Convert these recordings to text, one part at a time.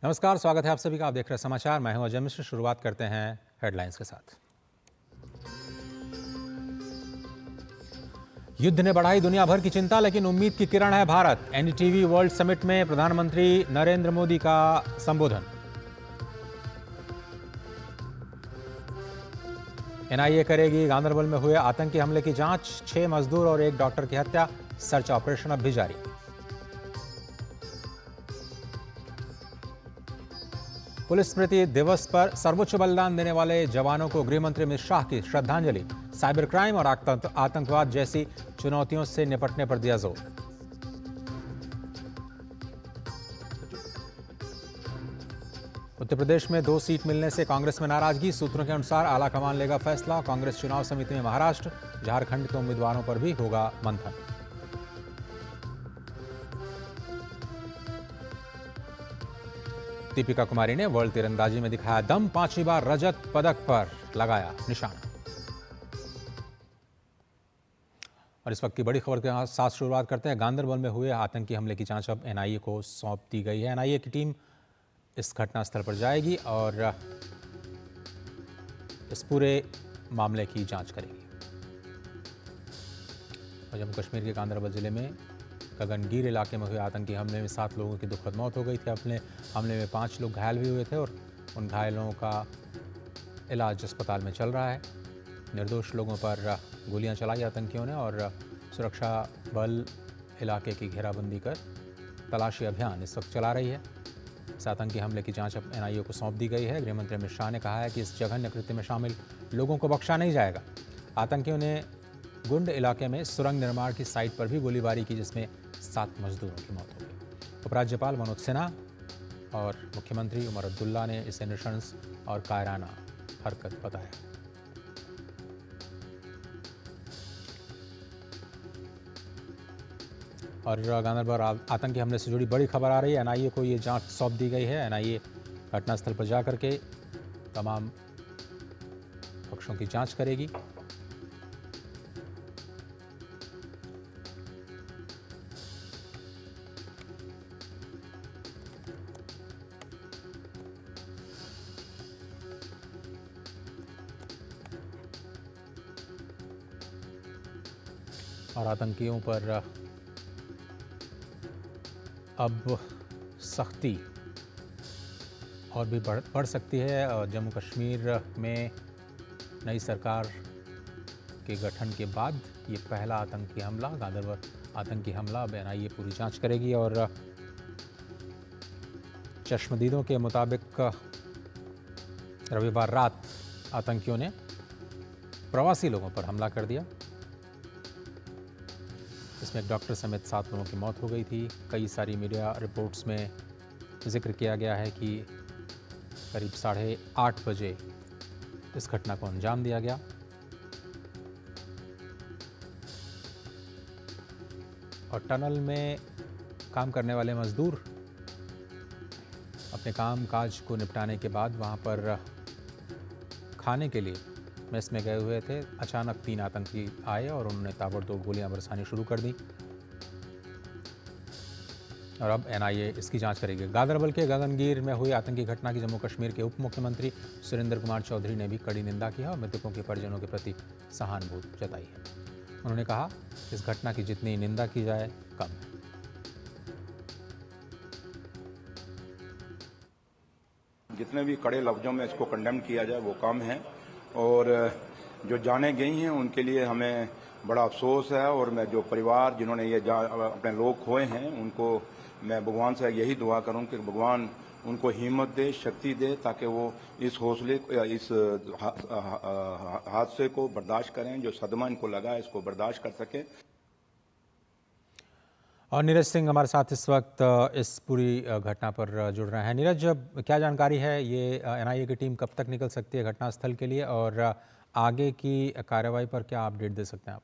नमस्कार, स्वागत है आप सभी का। आप देख रहे हैं समाचार। मैं हूं अजय मिश्र। शुरुआत करते हैं हेडलाइंस के साथ। युद्ध ने बढ़ाई दुनिया भर की चिंता, लेकिन उम्मीद की किरण है भारत। एनडीटीवी वर्ल्ड समिट में प्रधानमंत्री नरेंद्र मोदी का संबोधन। एनआईए करेगी गांदरबल में हुए आतंकी हमले की जांच। 6 मजदूर और 1 डॉक्टर की हत्या। सर्च ऑपरेशन अब भी जारी। पुलिस स्मृति दिवस पर सर्वोच्च बलिदान देने वाले जवानों को गृह मंत्री अमित शाह की श्रद्धांजलि। साइबर क्राइम और आतंकवाद जैसी चुनौतियों से निपटने पर दिया जोर। उत्तर प्रदेश में 2 सीट मिलने से कांग्रेस में नाराजगी। सूत्रों के अनुसार आलाकमान लेगा फैसला। कांग्रेस चुनाव समिति में महाराष्ट्र, झारखंड के उम्मीदवारों पर भी होगा मंथन। दीपिका कुमारी ने वर्ल्ड तीरंदाजी में दिखाया दम। 5वीं बार रजत पदक पर लगाया निशाना। और इस वक्त की बड़ी खबर के साथ शुरुआत करते हैं। गांदरबल में हुए आतंकी हमले की जांच अब एनआईए को सौंप दी गई है। एनआईए की टीम इस घटनास्थल पर जाएगी और इस पूरे मामले की जांच करेगी। और जम्मू कश्मीर के गांदरबल जिले में गगनगीर इलाके में हुए आतंकी हमले में 7 लोगों की दुखद मौत हो गई थी। अपने हमले में 5 लोग घायल भी हुए थे और उन घायलों का इलाज अस्पताल में चल रहा है। निर्दोष लोगों पर गोलियां चलाई आतंकियों ने और सुरक्षा बल इलाके की घेराबंदी कर तलाशी अभियान इस वक्त चला रही है। इस आतंकी हमले की जांच अब एनआईए को सौंप दी गई है। गृह मंत्री अमित शाह ने कहा है कि इस जघन्य कृत्य में शामिल लोगों को बख्शा नहीं जाएगा। आतंकियों ने गुंड इलाके में सुरंग निर्माण की साइट पर भी गोलीबारी की, जिसमें 7 मजदूरों की मौत हो गई। उपराज्यपाल मनोज सिन्हा और मुख्यमंत्री उमर अब्दुल्ला ने इसे नृशंस और कायराना हरकत बताया। और गांदरबल आतंकी हमले से जुड़ी बड़ी खबर आ रही है। एनआईए को ये जांच सौंप दी गई है। एनआईए घटनास्थल पर जाकर के तमाम पक्षों की जांच करेगी। और आतंकियों पर अब सख्ती और भी बढ़ सकती है। और जम्मू कश्मीर में नई सरकार के गठन के बाद ये पहला आतंकी हमला, गांदरबल आतंकी हमला, अब एनआईए पूरी जांच करेगी। और चश्मदीदों के मुताबिक रविवार रात आतंकियों ने प्रवासी लोगों पर हमला कर दिया। इसमें एक डॉक्टर समेत 7 लोगों की मौत हो गई थी। कई सारी मीडिया रिपोर्ट्स में जिक्र किया गया है कि करीब 8:30 बजे इस घटना को अंजाम दिया गया। और टनल में काम करने वाले मजदूर अपने काम काज को निपटाने के बाद वहां पर खाने के लिए मेस में गए हुए थे। अचानक 3 आतंकी आए और उन्होंने ताबड़तोड़ गोलियां बरसानी शुरू कर दी। और अब एनआईए इसकी जांच करेगी। गांदरबल के गगनगीर में हुई आतंकी घटना की जम्मू कश्मीर के उप मुख्यमंत्री सुरेंद्र कुमार चौधरी ने भी कड़ी निंदा की है और मृतकों के परिजनों के प्रति सहानुभूति जताई है। उन्होंने कहा इस घटना की जितनी निंदा की जाए कम है। जितने भी कड़े लफ्जों में इसको कंडेम किया जाए वो कम है। और जो जाने गई हैं उनके लिए हमें बड़ा अफसोस है। और मैं जो परिवार जिन्होंने ये अपने लोग खोए हैं उनको मैं भगवान से यही दुआ करूं कि भगवान उनको हिम्मत दे, शक्ति दे, ताकि वो इस हादसे को बर्दाश्त करें। जो सदमा इनको लगा है इसको बर्दाश्त कर सकें। और नीरज सिंह हमारे साथ इस वक्त इस पूरी घटना पर जुड़ रहे हैं। नीरज, क्या जानकारी है? ये एनआईए की टीम कब तक निकल सकती है घटनास्थल के लिए और आगे की कार्रवाई पर क्या अपडेट दे सकते हैं आप?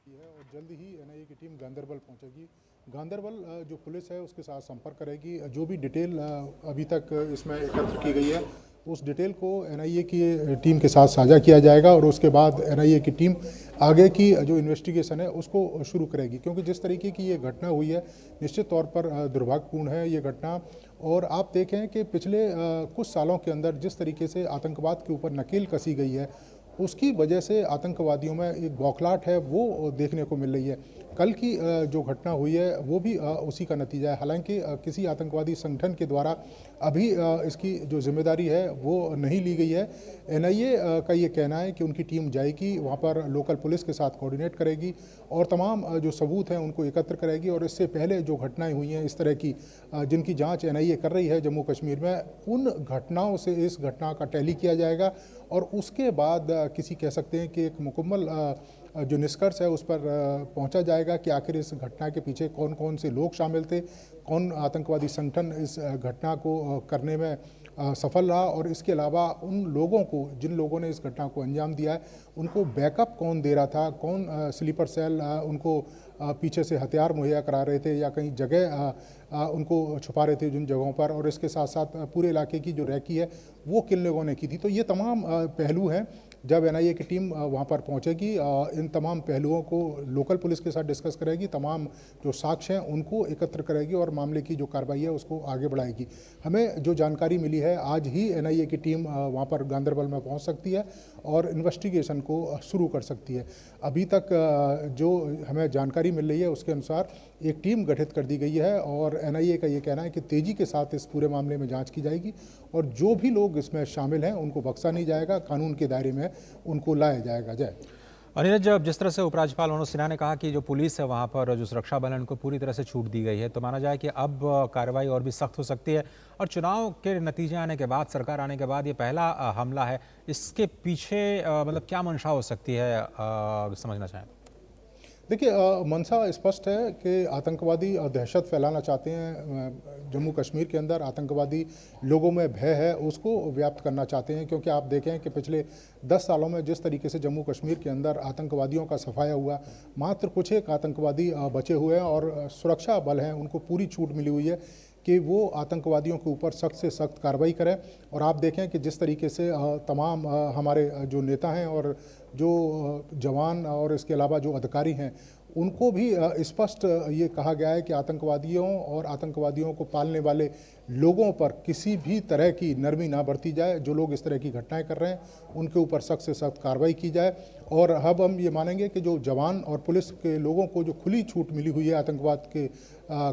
और जल्द ही एनआईए की टीम गांदरबल पहुंचेगी। गांदरबल जो पुलिस है उसके साथ संपर्क करेगी। जो भी डिटेल अभी तक इसमें एकत्र की गई है उस डिटेल को एनआईए की टीम के साथ साझा किया जाएगा और उसके बाद एनआईए की टीम आगे की जो इन्वेस्टिगेशन है उसको शुरू करेगी, क्योंकि जिस तरीके की ये घटना हुई है निश्चित तौर पर दुर्भाग्यपूर्ण है ये घटना। और आप देखें कि पिछले कुछ सालों के अंदर जिस तरीके से आतंकवाद के ऊपर नकेल कसी गई है उसकी वजह से आतंकवादियों में एक बौखलाहट है वो देखने को मिल रही है। कल की जो घटना हुई है वो भी उसी का नतीजा है। हालांकि किसी आतंकवादी संगठन के द्वारा अभी इसकी जो जिम्मेदारी है वो नहीं ली गई है। एनआईए का ये कहना है कि उनकी टीम जाएगी वहाँ पर, लोकल पुलिस के साथ कोऑर्डिनेट करेगी और तमाम जो सबूत हैं उनको एकत्र करेगी और इससे पहले जो घटनाएं हुई हैं इस तरह की जिनकी जांच एनआईए कर रही है जम्मू कश्मीर में, उन घटनाओं से इस घटना का टैली किया जाएगा और उसके बाद किसी कह सकते हैं कि एक मुकम्मल जो निष्कर्ष है उस पर पहुंचा जाएगा कि आखिर इस घटना के पीछे कौन कौन से लोग शामिल थे, कौन आतंकवादी संगठन इस घटना को करने में सफल रहा और इसके अलावा उन लोगों को, जिन लोगों ने इस घटना को अंजाम दिया है, उनको बैकअप कौन दे रहा था, कौन स्लीपर सेल उनको पीछे से हथियार मुहैया करा रहे थे या कहीं जगह उनको छुपा रहे थे जिन जगहों पर, और इसके साथ साथ पूरे इलाके की जो रैकी है वो किन लोगों ने की थी। तो ये तमाम पहलू हैं। जब एनआईए की टीम वहाँ पर पहुँचेगी इन तमाम पहलुओं को लोकल पुलिस के साथ डिस्कस करेगी, तमाम जो साक्ष्य हैं उनको एकत्र करेगी और मामले की जो कार्रवाई है उसको आगे बढ़ाएगी। हमें जो जानकारी मिली है आज ही एनआईए की टीम वहाँ पर गांदरबल में पहुँच सकती है और इन्वेस्टिगेशन को शुरू कर सकती है। अभी तक जो हमें जानकारी मिल रही है उसके अनुसार एक टीम गठित कर दी गई है और एनआईए का ये कहना है कि तेज़ी के साथ इस पूरे मामले में जांच की जाएगी और जो भी लोग इसमें शामिल हैं उनको बख्शा नहीं जाएगा, कानून के दायरे में उनको लाया जाएगा। जय और नीरज, जब जिस तरह से उपराज्यपाल मनोज सिन्हा ने कहा कि जो पुलिस है वहाँ पर जो सुरक्षा बल है उनको पूरी तरह से छूट दी गई है, तो माना जाए कि अब कार्रवाई और भी सख्त हो सकती है और चुनाव के नतीजे आने के बाद, सरकार आने के बाद ये पहला हमला है। इसके पीछे मतलब क्या मंशा हो सकती है, समझना चाहें? देखिए, मंशा स्पष्ट है कि आतंकवादी दहशत फैलाना चाहते हैं। जम्मू कश्मीर के अंदर आतंकवादी लोगों में भय है उसको व्याप्त करना चाहते हैं, क्योंकि आप देखें कि पिछले 10 सालों में जिस तरीके से जम्मू कश्मीर के अंदर आतंकवादियों का सफाया हुआ, मात्र कुछ एक आतंकवादी बचे हुए हैं और सुरक्षा बल हैं उनको पूरी छूट मिली हुई है कि वो आतंकवादियों के ऊपर सख्त से सख्त कार्रवाई करें। और आप देखें कि जिस तरीके से तमाम हमारे जो नेता हैं और जो जवान और इसके अलावा जो अधिकारी हैं उनको भी स्पष्ट ये कहा गया है कि आतंकवादियों और आतंकवादियों को पालने वाले लोगों पर किसी भी तरह की नरमी ना बरती जाए। जो लोग इस तरह की घटनाएं कर रहे हैं उनके ऊपर सख्त से सख्त कार्रवाई की जाए। और अब हम ये मानेंगे कि जो जवान और पुलिस के लोगों को जो खुली छूट मिली हुई है आतंकवाद के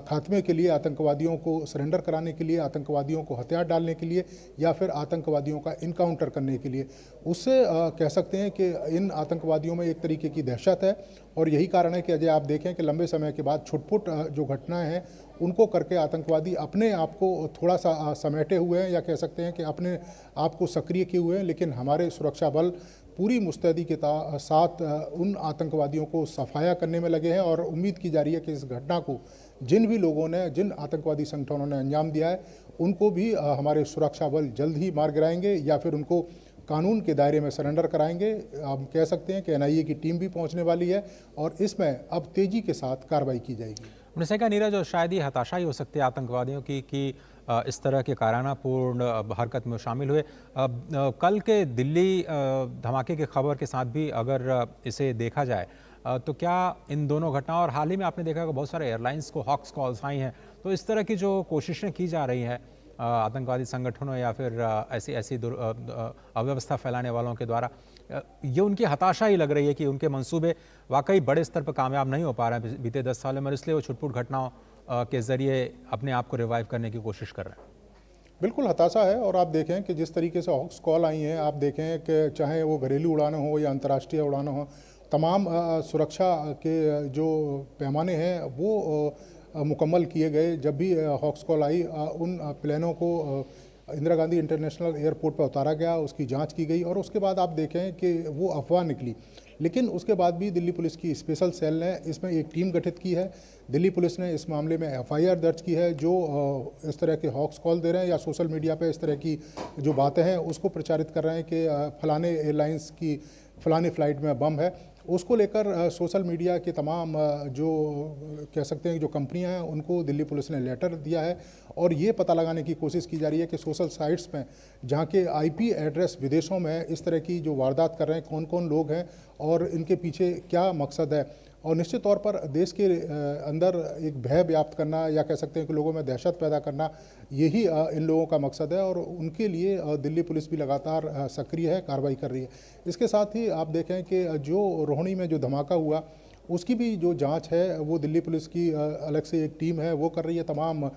खात्मे के लिए, आतंकवादियों को सरेंडर कराने के लिए, आतंकवादियों को हथियार डालने के लिए या फिर आतंकवादियों का इनकाउंटर करने के लिए, उससे कह सकते हैं कि इन आतंकवादियों में एक तरीके की दहशत है। और यही कारण है कि अजय आप देखें कि लंबे समय के बाद छुटपुट जो घटनाएं हैं उनको करके आतंकवादी अपने आप को थोड़ा सा समेटे हुए हैं या कह सकते हैं कि अपने आप को सक्रिय किए हुए हैं। लेकिन हमारे सुरक्षा बल पूरी मुस्तैदी के साथ उन आतंकवादियों को सफाया करने में लगे हैं और उम्मीद की जा रही है कि इस घटना को जिन भी लोगों ने, जिन आतंकवादी संगठनों ने अंजाम दिया है उनको भी हमारे सुरक्षा बल जल्द ही मार गिराएंगे या फिर उनको कानून के दायरे में सरेंडर कराएंगे। हम कह सकते हैं कि एनआईए की टीम भी पहुंचने वाली है और इसमें अब तेजी के साथ कार्रवाई की जाएगी। हमने सही कहा नीरज, और शायद ये हताशा ही हो सकती है आतंकवादियों की कि इस तरह के कायरानापूर्ण हरकत में शामिल हुए। कल के दिल्ली धमाके की खबर के साथ भी अगर इसे देखा जाए तो क्या इन दोनों घटनाओं, और हाल ही में आपने देखा कि बहुत सारे एयरलाइंस को हॉक्स कॉल्स आई हैं, तो इस तरह की जो कोशिशें की जा रही हैं आतंकवादी संगठनों या फिर ऐसी अव्यवस्था फैलाने वालों के द्वारा, ये उनकी हताशा ही लग रही है कि उनके मंसूबे वाकई बड़े स्तर पर कामयाब नहीं हो पा रहे हैं बीते 10 सालों में, इसलिए वो छुटपुट घटनाओं के ज़रिए अपने आप को रिवाइव करने की कोशिश कर रहे हैं। बिल्कुल हताशा है। और आप देखें कि जिस तरीके से हॉक्स कॉल आई हैं, आप देखें कि चाहे वो घरेलू उड़ानें हो या अंतर्राष्ट्रीय उड़ानें हो, तमाम सुरक्षा के जो पैमाने हैं वो मुकम्मल किए गए। जब भी हॉक्स कॉल आई उन प्लेनों को इंदिरा गांधी इंटरनेशनल एयरपोर्ट पर उतारा गया, उसकी जांच की गई और उसके बाद आप देखें कि वो अफवाह निकली। लेकिन उसके बाद भी दिल्ली पुलिस की स्पेशल सेल ने इसमें एक टीम गठित की है। दिल्ली पुलिस ने इस मामले में एफआईआर दर्ज की है। जो इस तरह के हॉक्स कॉल दे रहे हैं या सोशल मीडिया पे इस तरह की जो बातें हैं उसको प्रचारित कर रहे हैं कि फलाने एयरलाइंस की फलानी फ़्लाइट में बम है, उसको लेकर सोशल मीडिया के तमाम जो कह सकते हैं जो कंपनियां हैं उनको दिल्ली पुलिस ने लेटर दिया है और ये पता लगाने की कोशिश की जा रही है कि सोशल साइट्स में जहाँ के IP एड्रेस विदेशों में इस तरह की जो वारदात कर रहे हैं कौन कौन लोग हैं और इनके पीछे क्या मकसद है। और निश्चित तौर पर देश के अंदर एक भय व्याप्त करना या कह सकते हैं कि लोगों में दहशत पैदा करना, यही इन लोगों का मकसद है और उनके लिए दिल्ली पुलिस भी लगातार सक्रिय है, कार्रवाई कर रही है। इसके साथ ही आप देखें कि जो रोहिणी में जो धमाका हुआ उसकी भी जो जांच है वो दिल्ली पुलिस की अलग से एक टीम है वो कर रही है। तमाम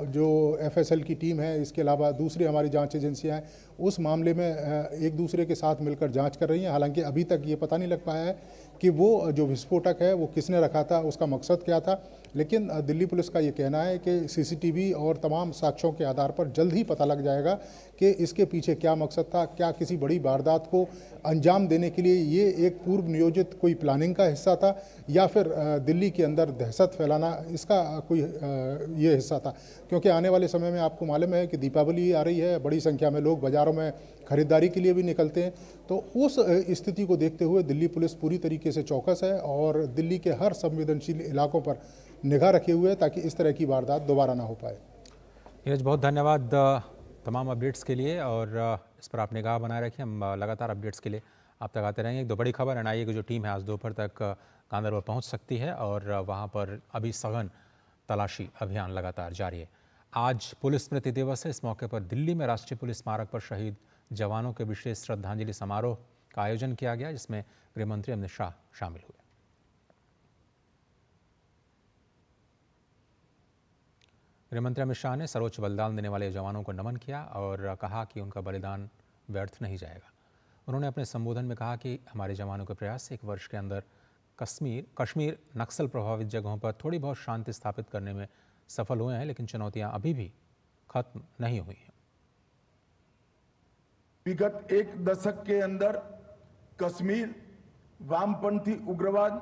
जो FSL की टीम है, इसके अलावा दूसरी हमारी जांच एजेंसियां हैं उस मामले में एक दूसरे के साथ मिलकर जांच कर रही हैं। हालांकि अभी तक ये पता नहीं लग पाया है कि वो जो विस्फोटक है वो किसने रखा था, उसका मकसद क्या था, लेकिन दिल्ली पुलिस का ये कहना है कि CCTV और तमाम साक्ष्यों के आधार पर जल्द ही पता लग जाएगा कि इसके पीछे क्या मकसद था, क्या किसी बड़ी वारदात को अंजाम देने के लिए ये एक पूर्व नियोजित कोई प्लानिंग का हिस्सा था या फिर दिल्ली के अंदर दहशत फैलाना इसका कोई ये हिस्सा था। क्योंकि आने वाले समय में आपको मालूम है कि दीपावली आ रही है, बड़ी संख्या में लोग बाज़ारों में खरीदारी के लिए भी निकलते हैं, तो उस स्थिति को देखते हुए दिल्ली पुलिस पूरी तरीके से चौकस है और दिल्ली के हर संवेदनशील इलाकों पर निगाह रखे हुए है ताकि इस तरह की वारदात दोबारा ना हो पाए। नीरज, बहुत धन्यवाद तमाम अपडेट्स के लिए और इस पर आप निगाह बनाए रखिए। हम लगातार अपडेट्स के लिए आप तक आते रहेंगे। एक दो बड़ी खबर, NIA की जो टीम है आज दोपहर तक गांधरबल पहुंच सकती है और वहां पर अभी सघन तलाशी अभियान लगातार जारी है। आज पुलिस स्मृति दिवस है। इस मौके पर दिल्ली में राष्ट्रीय पुलिस स्मारक पर शहीद जवानों के विशेष श्रद्धांजलि समारोह का आयोजन किया गया, जिसमें गृह मंत्री अमित शाह शामिल हुए। गृह मंत्री अमित शाह ने सर्वोच्च बलिदान देने वाले जवानों को नमन किया और कहा कि उनका बलिदान व्यर्थ नहीं जाएगा। उन्होंने अपने संबोधन में कहा कि हमारे जवानों के प्रयास 1 वर्ष के अंदर कश्मीर नक्सल प्रभावित जगहों पर थोड़ी बहुत शांति स्थापित करने में सफल हुए हैं, लेकिन चुनौतियां अभी भी खत्म नहीं हुई हैं। विगत 1 दशक के अंदर कश्मीर वामपंथी उग्रवाद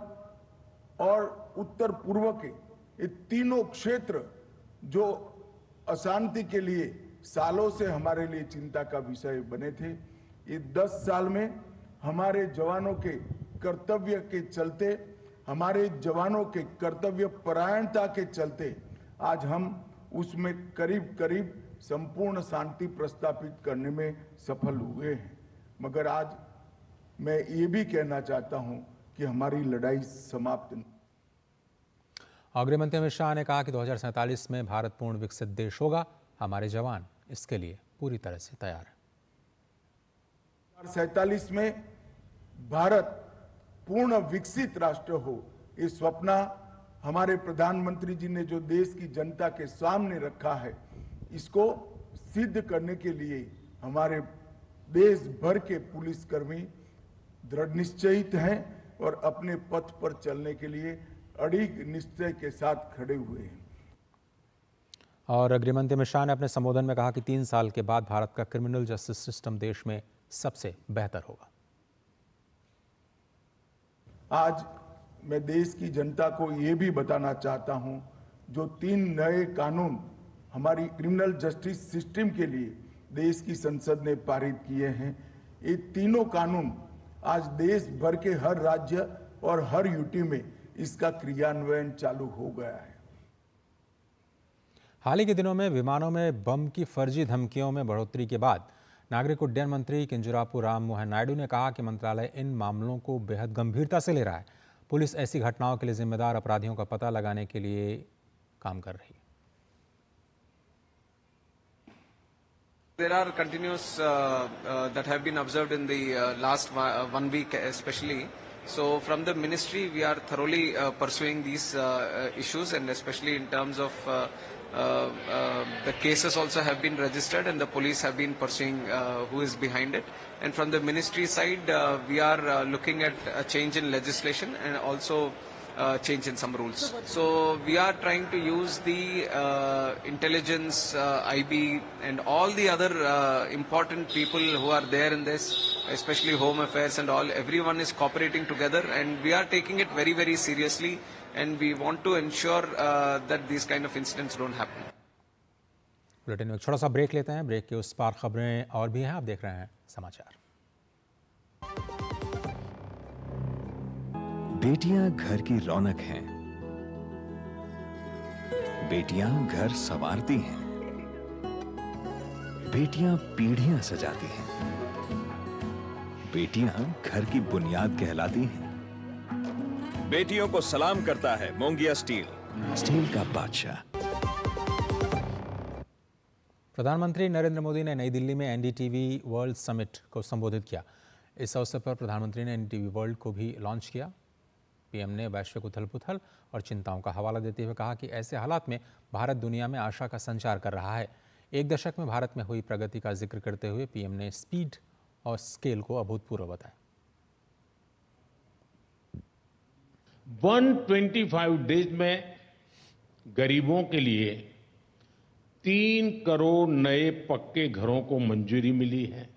और उत्तर पूर्व के ये तीनों क्षेत्र जो अशांति के लिए सालों से हमारे लिए चिंता का विषय बने थे, ये 10 साल में हमारे जवानों के कर्तव्य के चलते, हमारे जवानों के कर्तव्य परायणता के चलते आज हम उसमें करीब करीब संपूर्ण शांति प्रस्थापित करने में सफल हुए हैं। मगर आज मैं ये भी कहना चाहता हूं कि हमारी लड़ाई समाप्त नहीं। गृह मंत्री अमित शाह ने कहा कि 2047 में भारत पूर्ण विकसित देश होगा। हमारे जवान इसके लिए पूरी तरह से तैयार हैं। 2047 में भारत पूर्ण विकसित राष्ट्र हो, ये स्वप्न हमारे प्रधानमंत्री जी ने जो देश की जनता के सामने रखा है, इसको सिद्ध करने के लिए हमारे देश भर के पुलिसकर्मी दृढ़ निश्चयित हैं और अपने पथ पर चलने के लिए अड़िग निश्चय के साथ खड़े हुए हैं। और गृह मंत्री अमित शाह ने अपने संबोधन में कहा कि 3 साल के बाद भारत का क्रिमिनल जस्टिस सिस्टम देश में सबसे बेहतर होगा। आज मैं देश की जनता को ये भी बताना चाहता हूं, जो 3 नए कानून हमारी क्रिमिनल जस्टिस सिस्टम के लिए देश की संसद ने पारित किए हैं, ये तीनों कानून आज देश भर के हर राज्य और हर यूटी में इसका क्रियान्वयन चालू हो गया है। हाल ही के दिनों में विमानों में बम की फर्जी धमकियों में बढ़ोतरी के बाद नागरिक उड्डयन मंत्री किंजरापू राम मोहन नायडू ने कहा कि मंत्रालय इन मामलों को बेहद गंभीरता से ले रहा है। पुलिस ऐसी घटनाओं के लिए जिम्मेदार अपराधियों का पता लगाने के लिए काम कर रही है। There are continuous that have been observed in the last 1 week especially. So from the ministry we are thoroughly pursuing these issues, and especially in terms of the cases also have been registered and the police have been pursuing who is behind it. And from the ministry side we are looking at a change in legislation and also change in some rules. So we are trying to use the intelligence, IB and all the other important people who are there in this, especially Home Affairs and all. Everyone is cooperating together and we are taking it very, very seriously, and we want to ensure that these kind of incidents don't happen. Bulletin में एक छोटा सा break लेते हैं। Break के उस पार खबरें और भी हैं। आप देख रहे हैं समाचार। बेटियां घर की रौनक हैं। बेटियां घर संवारती हैं। बेटियां पीढ़ियां सजाती हैं। बेटियां घर की बुनियाद कहलाती हैं। बेटियों को सलाम करता है मोंगिया स्टील, स्टील का बादशाह। प्रधानमंत्री नरेंद्र मोदी ने नई दिल्ली में एनडीटीवी वर्ल्ड समिट को संबोधित किया। इस अवसर पर प्रधानमंत्री ने एनडीटीवी वर्ल्ड को भी लॉन्च किया। पीएम ने वैश्विक उथल-पुथल और चिंताओं का हवाला देते हुए कहा कि ऐसे हालात में भारत दुनिया में आशा का संचार कर रहा है। एक दशक में भारत में हुई प्रगति का जिक्र करते हुए पीएम ने स्पीड और स्केल को अभूतपूर्व बताया। 125 डेज में गरीबों के लिए 3 करोड़ नए पक्के घरों को मंजूरी मिली है।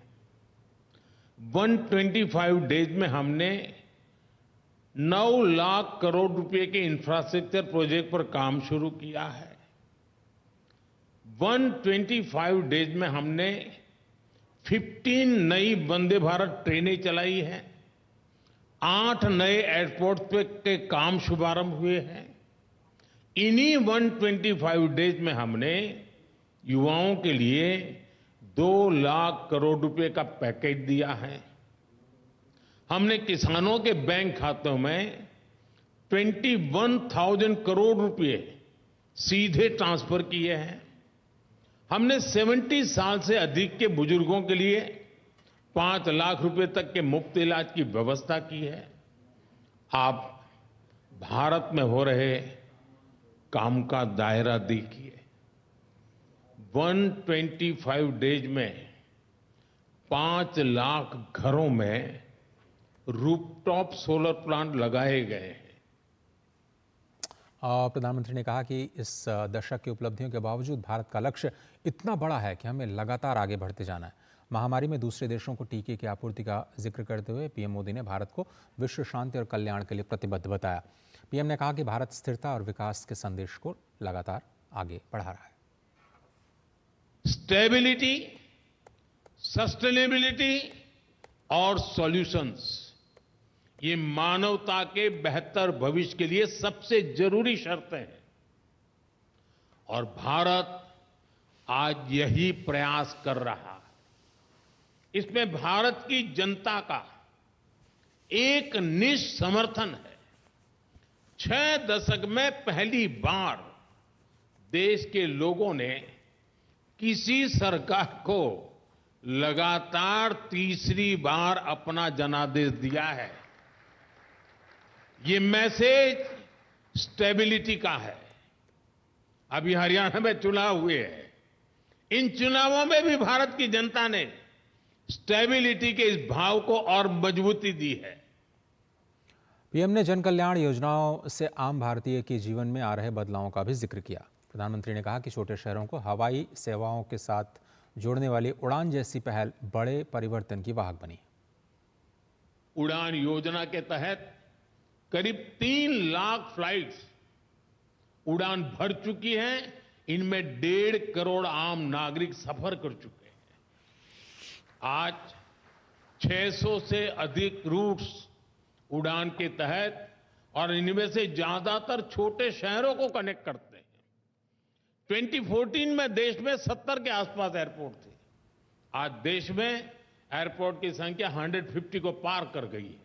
125 डेज में हमने 9 लाख करोड़ रुपए के इंफ्रास्ट्रक्चर प्रोजेक्ट पर काम शुरू किया है। 125 डेज में हमने 15 नई वंदे भारत ट्रेनें चलाई हैं। 8 नए एयरपोर्ट पे के काम शुभारंभ हुए हैं। इन्हीं 125 डेज में हमने युवाओं के लिए 2 लाख करोड़ रुपए का पैकेज दिया है। हमने किसानों के बैंक खातों में 21,000 करोड़ रुपए सीधे ट्रांसफर किए हैं। हमने 70 साल से अधिक के बुजुर्गों के लिए 5 लाख रुपए तक के मुफ्त इलाज की व्यवस्था की है। आप भारत में हो रहे काम का दायरा देखिए। 125 डेज में 5 लाख घरों में रूफटॉप सोलर प्लांट लगाए गए हैं। प्रधानमंत्री ने कहा कि इस दशक की उपलब्धियों के बावजूद भारत का लक्ष्य इतना बड़ा है कि हमें लगातार आगे बढ़ते जाना है। महामारी में दूसरे देशों को टीके की आपूर्ति का जिक्र करते हुए पीएम मोदी ने भारत को विश्व शांति और कल्याण के लिए प्रतिबद्ध बताया। पीएम ने कहा कि भारत स्थिरता और विकास के संदेश को लगातार आगे बढ़ा रहा है। स्टेबिलिटी, सस्टेनेबिलिटी और सॉल्यूशंस, ये मानवता के बेहतर भविष्य के लिए सबसे जरूरी शर्तें हैं और भारत आज यही प्रयास कर रहा है। इसमें भारत की जनता का एक निष्ठ समर्थन है। 6 दशक में पहली बार देश के लोगों ने किसी सरकार को लगातार तीसरी बार अपना जनादेश दिया है। ये मैसेज स्टेबिलिटी का है। अभी हरियाणा में चुनाव हुए हैं। इन चुनावों में भी भारत की जनता ने स्टेबिलिटी के इस भाव को और मजबूती दी है। पीएम ने जन कल्याण योजनाओं से आम भारतीय के जीवन में आ रहे बदलावों का भी जिक्र किया। प्रधानमंत्री ने कहा कि छोटे शहरों को हवाई सेवाओं के साथ जोड़ने वाली उड़ान जैसी पहल बड़े परिवर्तन की वाहक बनी। उड़ान योजना के तहत करीब 3 लाख फ्लाइट्स उड़ान भर चुकी हैं। इनमें 1.5 करोड़ आम नागरिक सफर कर चुके हैं। आज 600 से अधिक रूट्स उड़ान के तहत और इनमें से ज्यादातर छोटे शहरों को कनेक्ट करते हैं। 2014 में देश में 70 के आसपास एयरपोर्ट थे। आज देश में एयरपोर्ट की संख्या 150 को पार कर गई है।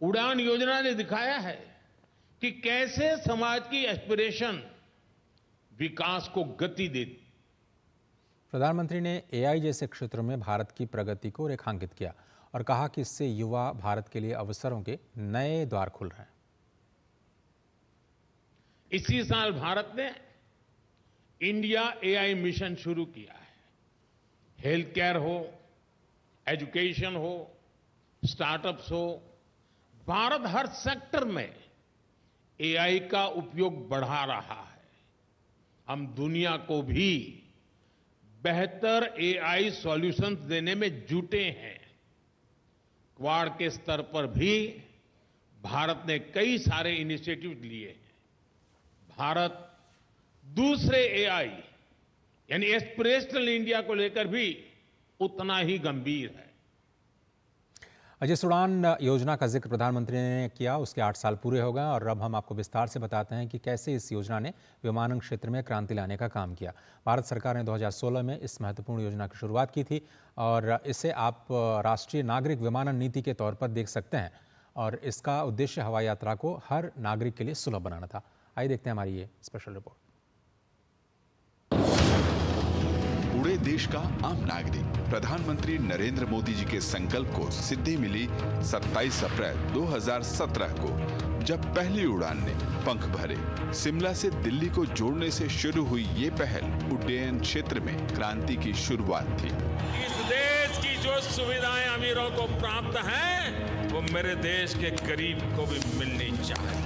उड़ान योजना ने दिखाया है कि कैसे समाज की एस्पिरेशन विकास को गति देती। प्रधानमंत्री ने एआई जैसे क्षेत्रों में भारत की प्रगति को रेखांकित किया और कहा कि इससे युवा भारत के लिए अवसरों के नए द्वार खुल रहे हैं। इसी साल भारत ने इंडिया एआई मिशन शुरू किया है। हेल्थ केयर हो, एजुकेशन हो, स्टार्टअप्स हो, भारत हर सेक्टर में एआई का उपयोग बढ़ा रहा है। हम दुनिया को भी बेहतर एआई सॉल्यूशंस देने में जुटे हैं। क्वाड के स्तर पर भी भारत ने कई सारे इनिशिएटिव लिए हैं। भारत दूसरे एआई यानी एस्पिरेशनल इंडिया को लेकर भी उतना ही गंभीर है। जिस उड़ान योजना का जिक्र प्रधानमंत्री ने किया उसके 8 साल पूरे हो गए और अब हम आपको विस्तार से बताते हैं कि कैसे इस योजना ने विमानन क्षेत्र में क्रांति लाने का काम किया। भारत सरकार ने 2016 में इस महत्वपूर्ण योजना की शुरुआत की थी और इसे आप राष्ट्रीय नागरिक विमानन नीति के तौर पर देख सकते हैं और इसका उद्देश्य हवाई यात्रा को हर नागरिक के लिए सुलभ बनाना था। आइए देखते हैं हमारी ये स्पेशल रिपोर्ट। पूरे देश का आम नागरिक प्रधानमंत्री नरेंद्र मोदी जी के संकल्प को सिद्धि मिली 27 अप्रैल 2017 को, जब पहली उड़ान ने पंख भरे। शिमला से दिल्ली को जोड़ने से शुरू हुई ये पहल उड्डयन क्षेत्र में क्रांति की शुरुआत थी। इस देश की जो सुविधाएं अमीरों को प्राप्त हैं, वो मेरे देश के गरीब को भी मिलनी चाहिए।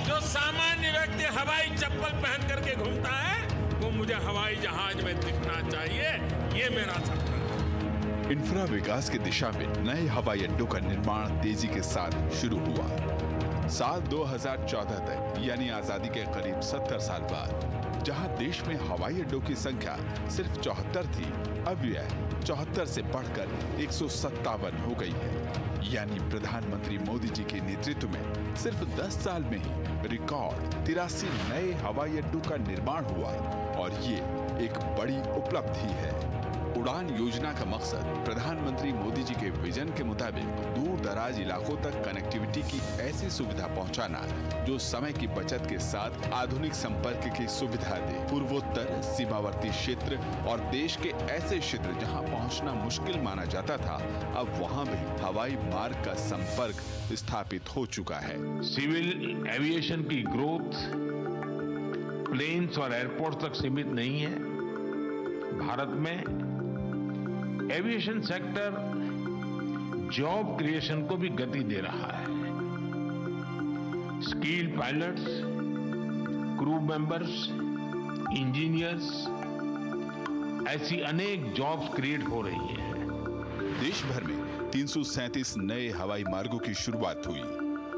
जो सामान्य व्यक्ति हवाई चप्पल पहन करके घूमता है, वो मुझे हवाई जहाज में दिखना चाहिए। ये मेरा सपना है। इंफ्रा विकास की दिशा में नए हवाई अड्डों का निर्माण तेजी के साथ शुरू हुआ। साल 2014 तक यानी आजादी के करीब 70 साल बाद, जहां देश में हवाई अड्डों की संख्या सिर्फ 74 थी, अब यह 74 से बढ़कर 157 हो गई है। यानी प्रधानमंत्री मोदी जी के नेतृत्व में सिर्फ 10 साल में ही रिकॉर्ड 83 नए हवाई अड्डों का निर्माण हुआ और ये एक बड़ी उपलब्धि है। उड़ान योजना का मकसद प्रधानमंत्री मोदी जी के विजन के मुताबिक दूर दराज इलाकों तक कनेक्टिविटी की ऐसी सुविधा पहुंचाना जो समय की बचत के साथ आधुनिक संपर्क की सुविधा दे। पूर्वोत्तर, सीमावर्ती क्षेत्र और देश के ऐसे क्षेत्र जहां पहुंचना मुश्किल माना जाता था, अब वहां भी हवाई मार्ग का संपर्क स्थापित हो चुका है। सिविल एविएशन की ग्रोथ प्लेन्स और एयरपोर्ट तक सीमित नहीं है। भारत में एविएशन सेक्टर जॉब क्रिएशन को भी गति दे रहा है। Skilled pilots, crew members, engineers, ऐसी अनेक जॉब्स क्रिएट हो रही है। देश भर में 337 नए हवाई मार्गों की शुरुआत हुई।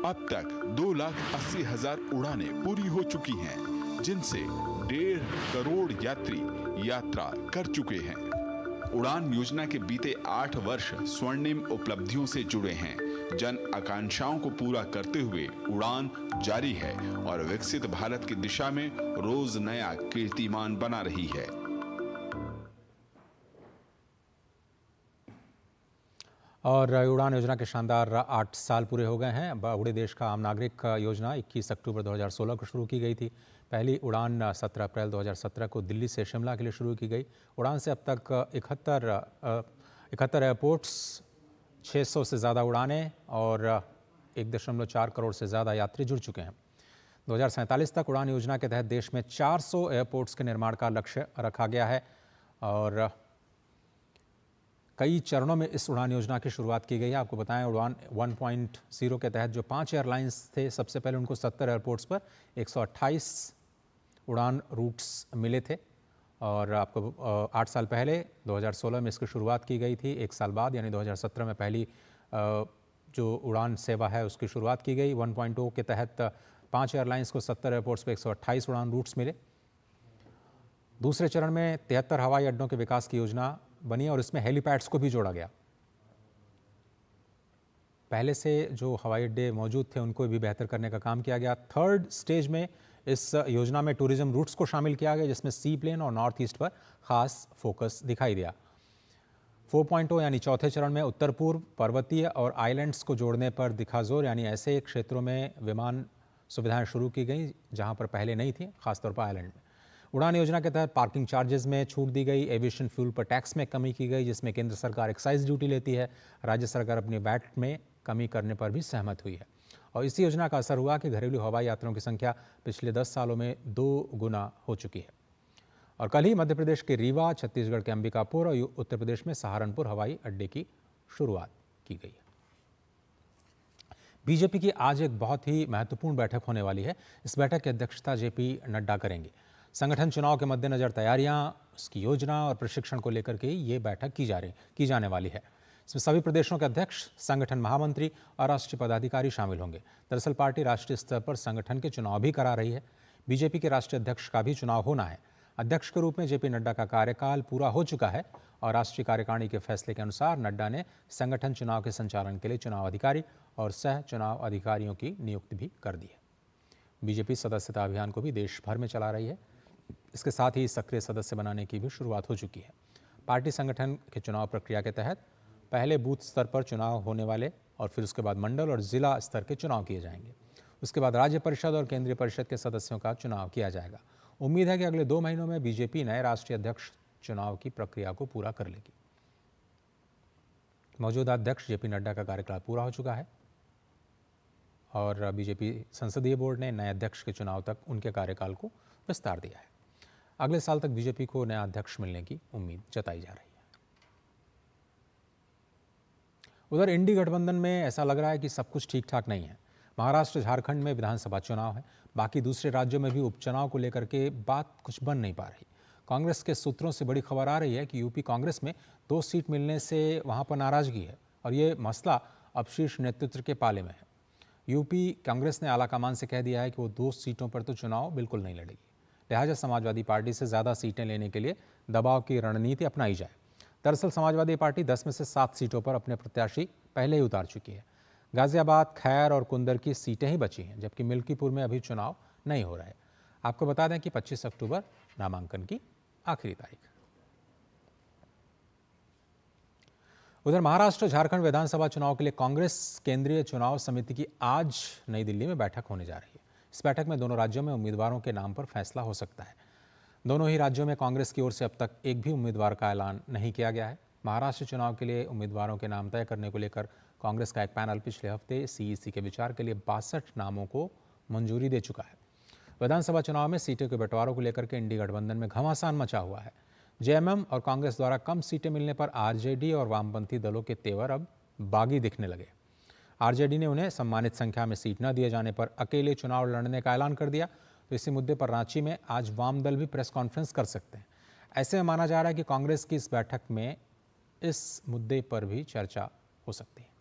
अब तक 2,80,000 उड़ानें पूरी हो चुकी हैं, जिनसे 1.5 करोड़ यात्री यात्रा कर चुके हैं। उड़ान योजना के बीते 8 वर्ष स्वर्णिम उपलब्धियों से जुड़े हैं। जन आकांक्षाओं को पूरा करते हुए उड़ान जारी है और विकसित भारत की दिशा में रोज नया कीर्तिमान बना रही है। और उड़ान योजना के शानदार 8 साल पूरे हो गए हैं। बूढ़े देश का आम नागरिक योजना 21 अक्टूबर 2016 को शुरू की गई थी। पहली उड़ान 17 अप्रैल 2017 को दिल्ली से शिमला के लिए शुरू की गई। उड़ान से अब तक 71 एयरपोर्ट्स, 600 से ज़्यादा उड़ानें और 1.4 करोड़ से ज़्यादा यात्री जुड़ चुके हैं। 2047 तक उड़ान योजना के तहत देश में 400 एयरपोर्ट्स के निर्माण का लक्ष्य रखा गया है और कई चरणों में इस उड़ान योजना की शुरुआत की गई है। आपको बताएं, उड़ान 1.0 के तहत जो 5 एयरलाइंस थे, सबसे पहले उनको 70 एयरपोर्ट्स पर 128 उड़ान रूट्स मिले थे और आपको 8 साल पहले 2016 में इसकी शुरुआत की गई थी। 1 साल बाद यानी 2017 में पहली जो उड़ान सेवा है उसकी शुरुआत की गई। 1.0 के तहत 5 एयरलाइंस को 70 एयरपोर्ट्स पर 128 उड़ान रूट्स मिले। दूसरे चरण में 73 हवाई अड्डों के विकास की योजना बनी और इसमें हेलीपैड्स को भी जोड़ा गया। पहले से जो हवाई अड्डे मौजूद थे उनको भी बेहतर करने का काम किया गया। थर्ड स्टेज में इस योजना में टूरिज्म रूट्स को शामिल किया गया, जिसमें सी प्लेन और नॉर्थ ईस्ट पर खास फोकस दिखाई दिया। 4.0 यानी चौथे चरण में उत्तर पूर्व, पर्वतीय और आइलैंड्स को जोड़ने पर दिखा जोर, यानी ऐसे क्षेत्रों में विमान सुविधाएं शुरू की गई जहां पर पहले नहीं थी, खासतौर पर आइलैंड में। उड़ान योजना के तहत पार्किंग चार्जेस में छूट दी गई। एविएशन फ्यूल पर टैक्स में कमी की गई, जिसमें केंद्र सरकार एक्साइज ड्यूटी लेती है। राज्य सरकार अपनी वैट में कमी करने पर भी सहमत हुई है और इसी योजना का असर हुआ कि घरेलू हवाई यात्रियों की संख्या पिछले 10 सालों में 2 गुना हो चुकी है। और कल ही मध्य प्रदेश के रीवा, छत्तीसगढ़ के अंबिकापुर और उत्तर प्रदेश में सहारनपुर हवाई अड्डे की शुरुआत की गई है। बीजेपी की आज एक बहुत ही महत्वपूर्ण बैठक होने वाली है। इस बैठक की अध्यक्षता जेपी नड्डा करेंगे। संगठन चुनाव के मद्देनजर तैयारियां, उसकी योजना और प्रशिक्षण को लेकर के ये बैठक की जाने वाली है। इसमें सभी प्रदेशों के अध्यक्ष, संगठन महामंत्री और राष्ट्रीय पदाधिकारी शामिल होंगे। दरअसल पार्टी राष्ट्रीय स्तर पर संगठन के चुनाव भी करा रही है। बीजेपी के राष्ट्रीय अध्यक्ष का भी चुनाव होना है। अध्यक्ष के रूप में जेपी नड्डा का कार्यकाल पूरा हो चुका है और राष्ट्रीय कार्यकारिणी के फैसले के अनुसार नड्डा ने संगठन चुनाव के संचालन के लिए चुनाव अधिकारी और सह चुनाव अधिकारियों की नियुक्ति भी कर दी है। बीजेपी सदस्यता अभियान को भी देश भर में चला रही है। इसके साथ ही सक्रिय सदस्य बनाने की भी शुरुआत हो चुकी है। पार्टी संगठन के चुनाव प्रक्रिया के तहत पहले बूथ स्तर पर चुनाव होने वाले और फिर उसके बाद मंडल और जिला स्तर के चुनाव किए जाएंगे। उसके बाद राज्य परिषद और केंद्रीय परिषद के सदस्यों का चुनाव किया जाएगा। उम्मीद है कि अगले 2 महीनों में बीजेपी नए राष्ट्रीय अध्यक्ष चुनाव की प्रक्रिया को पूरा कर लेगी। मौजूदा अध्यक्ष जेपी नड्डा का कार्यकाल पूरा हो चुका है और बीजेपी संसदीय बोर्ड ने नए अध्यक्ष के चुनाव तक उनके कार्यकाल को विस्तार दिया है। अगले साल तक बीजेपी को नया अध्यक्ष मिलने की उम्मीद जताई जा रही है। उधर इंडी गठबंधन में ऐसा लग रहा है कि सब कुछ ठीक ठाक नहीं है। महाराष्ट्र झारखंड में विधानसभा चुनाव है, बाकी दूसरे राज्यों में भी उपचुनाव को लेकर के बात कुछ बन नहीं पा रही। कांग्रेस के सूत्रों से बड़ी खबर आ रही है कि यूपी कांग्रेस में 2 सीट मिलने से वहां पर नाराजगी है और ये मसला अब शीर्ष नेतृत्व के पाले में है। यूपी कांग्रेस ने आलाकमान से कह दिया है कि वो 2 सीटों पर तो चुनाव बिल्कुल नहीं लड़ेगी, लिहाजा समाजवादी पार्टी से ज़्यादा सीटें लेने के लिए दबाव की रणनीति अपनाई जाए। दरअसल समाजवादी पार्टी 10 में से 7 सीटों पर अपने प्रत्याशी पहले ही उतार चुकी है। गाजियाबाद, खैर और कुंदर की सीटें ही बची हैं, जबकि मिल्कीपुर में अभी चुनाव नहीं हो रहा है। आपको बता दें कि 25 अक्टूबर नामांकन की आखिरी तारीख। उधर महाराष्ट्र झारखंड विधानसभा चुनाव के लिए कांग्रेस केंद्रीय चुनाव समिति की आज नई दिल्ली में बैठक होने जा रही है। इस बैठक में दोनों राज्यों में उम्मीदवारों के नाम पर फैसला हो सकता है। दोनों ही राज्यों में कांग्रेस की ओर से अब तक एक भी उम्मीदवार का ऐलान नहीं किया गया है। महाराष्ट्र चुनाव के लिए उम्मीदवारों के नाम तय करने को लेकर कांग्रेस का एक पैनल पिछले हफ्ते सीईसी के विचार के लिए 62 नामों को मंजूरी दे चुका है। विधानसभा चुनाव में सीटों के बंटवारों को लेकर के इंडी गठबंधन में घमासान मचा हुआ है। जेएमएम और कांग्रेस द्वारा कम सीटें मिलने पर आरजेडी और वामपंथी दलों के तेवर अब बागी दिखने लगे। आरजेडी ने उन्हें सम्मानित संख्या में सीट न दिए जाने पर अकेले चुनाव लड़ने का ऐलान कर दिया। तो इसी मुद्दे पर रांची में आज वाम दल भी प्रेस कॉन्फ्रेंस कर सकते हैं। ऐसे में माना जा रहा है कि कांग्रेस की इस बैठक में इस मुद्दे पर भी चर्चा हो सकती है।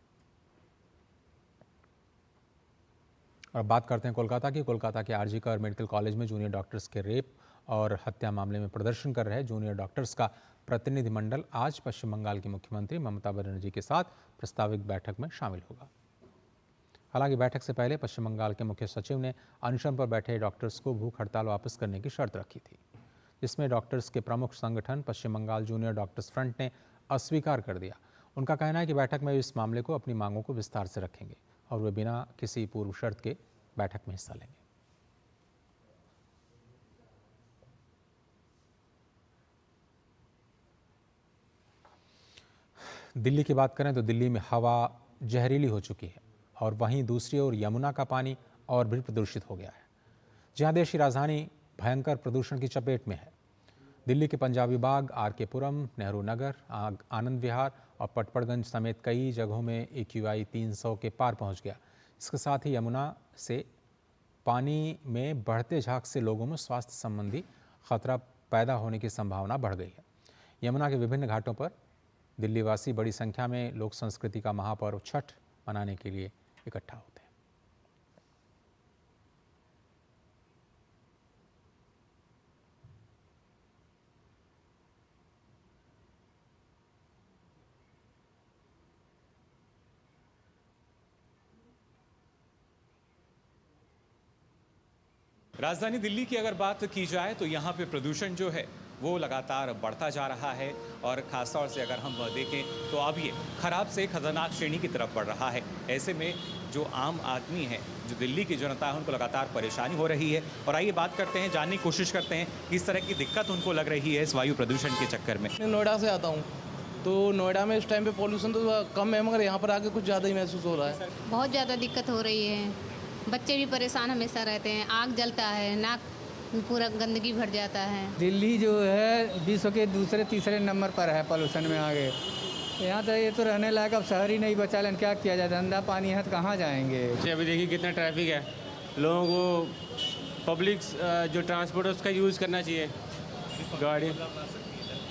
और बात करते हैं कोलकाता की। कोलकाता के आरजी कर मेडिकल कॉलेज में जूनियर डॉक्टर्स के रेप और हत्या मामले में प्रदर्शन कर रहे जूनियर डॉक्टर्स का प्रतिनिधिमंडल आज पश्चिम बंगाल की मुख्यमंत्री ममता बनर्जी के साथ प्रस्तावित बैठक में शामिल होगा। हालांकि बैठक से पहले पश्चिम बंगाल के मुख्य सचिव ने अनशन पर बैठे डॉक्टर्स को भूख हड़ताल वापस करने की शर्त रखी थी, जिसमें डॉक्टर्स के प्रमुख संगठन पश्चिम बंगाल जूनियर डॉक्टर्स फ्रंट ने अस्वीकार कर दिया। उनका कहना है कि बैठक में इस मामले को अपनी मांगों को विस्तार से रखेंगे और वे बिना किसी पूर्व शर्त के बैठक में हिस्सा लेंगे। दिल्ली की बात करें तो दिल्ली में हवा जहरीली हो चुकी है और वहीं दूसरी ओर यमुना का पानी और भी प्रदूषित हो गया है। जहां देश की राजधानी भयंकर प्रदूषण की चपेट में है। दिल्ली के पंजाबी बाग, आरके पुरम, नेहरू नगर, आनंद विहार और पटपड़गंज समेत कई जगहों में AQI 300 के पार पहुंच गया। इसके साथ ही यमुना से पानी में बढ़ते झाग से लोगों में स्वास्थ्य संबंधी खतरा पैदा होने की संभावना बढ़ गई है। यमुना के विभिन्न घाटों पर दिल्ली वासी बड़ी संख्या में लोक संस्कृति का महापर्व छठ मनाने के लिए इकट्ठा होते हैं। राजधानी दिल्ली की अगर बात की जाए तो यहाँ पे प्रदूषण जो है वो लगातार बढ़ता जा रहा है और ख़ासतौर से अगर हम देखें तो अब ये ख़राब से खतरनाक श्रेणी की तरफ बढ़ रहा है। ऐसे में जो आम आदमी है, जो दिल्ली की जनता है, उनको लगातार परेशानी हो रही है। और आइए बात करते हैं, जानने की कोशिश करते हैं किस तरह की दिक्कत उनको लग रही है इस वायु प्रदूषण के चक्कर में। मैं नोएडा से आता हूँ, तो नोएडा में इस टाइम पे पॉल्यूशन तो कम है, मगर यहाँ पर आके कुछ ज़्यादा ही महसूस हो रहा है। बहुत ज़्यादा दिक्कत हो रही है, बच्चे भी परेशान हमेशा रहते हैं, आग जलता है, नाक पूरा गंदगी भर जाता है। दिल्ली जो है विश्व के दूसरे तीसरे नंबर पर है पोल्यूशन में आगे। यहाँ तो ये तो रहने लायक अब शहर ही नहीं बचा, लेकिन क्या किया जाए, धंधा पानी है तो कहाँ जाएंगे। अभी देखिए कितना ट्रैफिक है, लोगों को पब्लिक जो ट्रांसपोर्ट है उसका यूज़ करना चाहिए। गाड़ी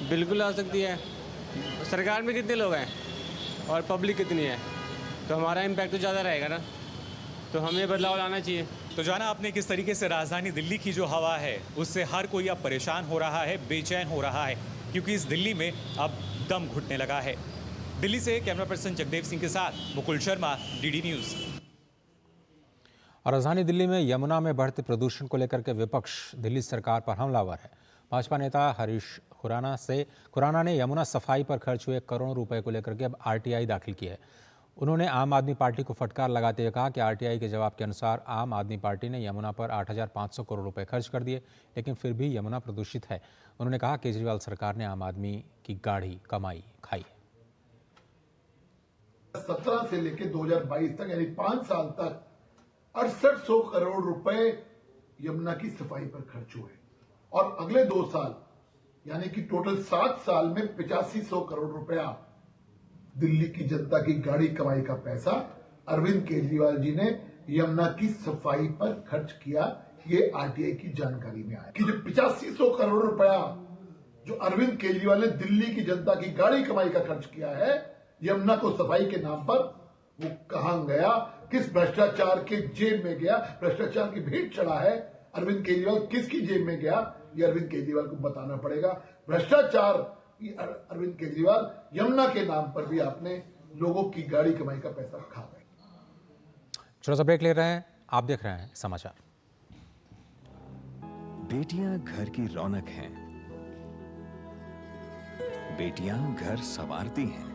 बिल्कुल आ सकती है। सरकार में कितने लोग हैं और पब्लिक कितनी है, तो हमारा इम्पैक्ट तो ज़्यादा रहेगा ना, तो हमें बदलाव लाना चाहिए। तो जाना आपने किस तरीके से राजधानी दिल्ली की जो हवा है उससे हर कोई अब परेशान हो रहा है, बेचैन हो रहा है, क्योंकि इस दिल्ली में अब दम घुटने लगा है। दिल्ली से कैमरा पर्सन जगदेव सिंह के साथ मुकुल शर्मा, डीडी न्यूज। और राजधानी दिल्ली में यमुना में बढ़ते प्रदूषण को लेकर के विपक्ष दिल्ली सरकार पर हमलावर है। भाजपा नेता हरीश खुराना ने यमुना सफाई पर खर्च हुए करोड़ों रुपए को लेकर के अब आरटीआई दाखिल की है। उन्होंने आम आदमी पार्टी को फटकार लगाते हुए कहा कि आरटीआई के जवाब के अनुसार आम आदमी पार्टी ने यमुना पर 8,500 करोड़ रुपए खर्च कर दिए, लेकिन फिर भी यमुना प्रदूषित है। उन्होंने कहा केजरीवाल सरकार ने आम आदमी की गाढ़ी कमाई खाई है। 17 से लेकर 2022 तक यानी 5 साल तक 6800 करोड़ रुपए यमुना की सफाई पर खर्च हुए और अगले 2 साल यानी कि टोटल 7 साल में 8500 करोड़ रुपया दिल्ली की जनता की गाड़ी कमाई का पैसा अरविंद केजरीवाल जी ने यमुना की सफाई पर खर्च किया। ये आरटीआई की जानकारी में आया कि जो 8500 करोड़ रुपया जो अरविंद केजरीवाल ने दिल्ली की जनता की गाड़ी कमाई का खर्च किया है यमुना को सफाई के नाम पर, वो कहां गया, किस भ्रष्टाचार के जेब में गया, भ्रष्टाचार की भेंट चढ़ा है अरविंद केजरीवाल, किसकी जेब में गया, ये अरविंद केजरीवाल को बताना पड़ेगा। भ्रष्टाचार अरविंद केजरीवाल, यमुना के नाम पर भी आपने लोगों की गाड़ी कमाई का पैसा खा गए। छोटा सा ब्रेक ले रहे हैं, आप देख रहे हैं समाचार। बेटियां घर की रौनक हैं। बेटियां घर संवारती हैं।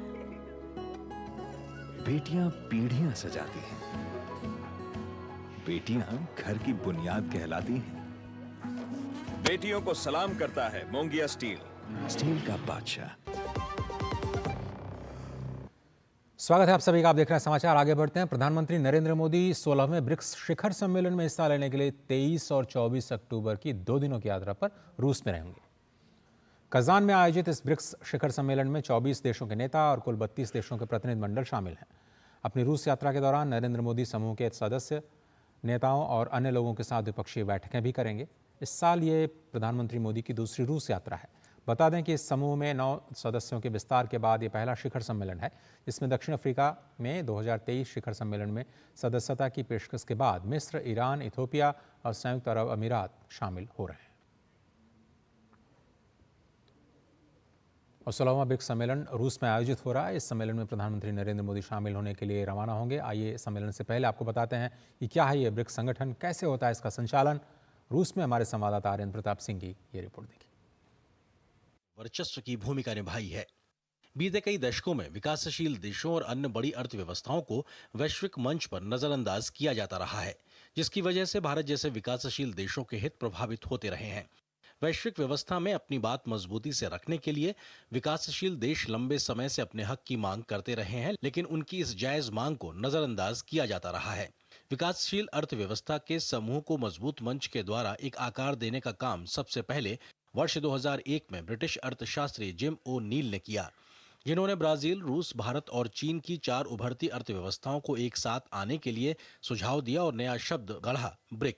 बेटियां पीढ़ियां सजाती हैं। बेटियां घर की बुनियाद कहलाती हैं। बेटियों को सलाम करता है मोंगिया स्टील, स्टील का बादशाह। स्वागत है आप सभी का, आप देख रहे हैं समाचार। आगे बढ़ते हैं। प्रधानमंत्री नरेंद्र मोदी 16वें ब्रिक्स शिखर सम्मेलन में हिस्सा लेने के लिए 23 और 24 अक्टूबर की 2 दिनों की यात्रा पर रूस में रहेंगे। कजान में आयोजित इस ब्रिक्स शिखर सम्मेलन में 24 देशों के नेता और कुल 32 देशों के प्रतिनिधि मंडल शामिल हैं। अपनी रूस यात्रा के दौरान नरेंद्र मोदी समूह के सदस्य नेताओं और अन्य लोगों के साथ द्विपक्षीय बैठकें भी करेंगे। इस साल ये प्रधानमंत्री मोदी की दूसरी रूस यात्रा है। बता दें कि इस समूह में 9 सदस्यों के विस्तार के बाद ये पहला शिखर सम्मेलन है, जिसमें दक्षिण अफ्रीका में 2023 शिखर सम्मेलन में सदस्यता की पेशकश के बाद मिस्र, ईरान, इथियोपिया और संयुक्त अरब अमीरात शामिल हो रहे हैं। और 16वां ब्रिक्स सम्मेलन रूस में आयोजित हो रहा है। इस सम्मेलन में प्रधानमंत्री नरेंद्र मोदी शामिल होने के लिए रवाना होंगे। आइए सम्मेलन से पहले आपको बताते हैं कि क्या है ये ब्रिक्स संगठन, कैसे होता है इसका संचालन। रूस में हमारे संवाददाता आर्यन प्रताप सिंह की ये रिपोर्ट देखिए। वर्चस्व की भूमिका निभाई है। बीते कई दशकों में विकासशील देशों और अन्य बड़ी अर्थव्यवस्थाओं को वैश्विक मंच पर नजरअंदाज किया जाता रहा है, जिसकी वजह से भारत जैसे विकासशील देशों के हित प्रभावित होते रहे हैं। वैश्विक व्यवस्था में अपनी बात मजबूती से रखने के लिए विकासशील देश लंबे समय से अपने हक की मांग करते रहे हैं, लेकिन उनकी इस जायज मांग को नजरअंदाज किया जाता रहा है। विकासशील अर्थव्यवस्था के समूह को मजबूत मंच के द्वारा एक आकार देने का काम सबसे पहले वर्ष 2001 में ब्रिटिश अर्थशास्त्री जिम ओ नील ने किया, जिन्होंने ब्राजील, रूस, भारत और चीन की 4 उभरती अर्थव्यवस्थाओं को एक साथ आने के लिए सुझाव दिया और नया शब्द गढ़ा, ब्रिक।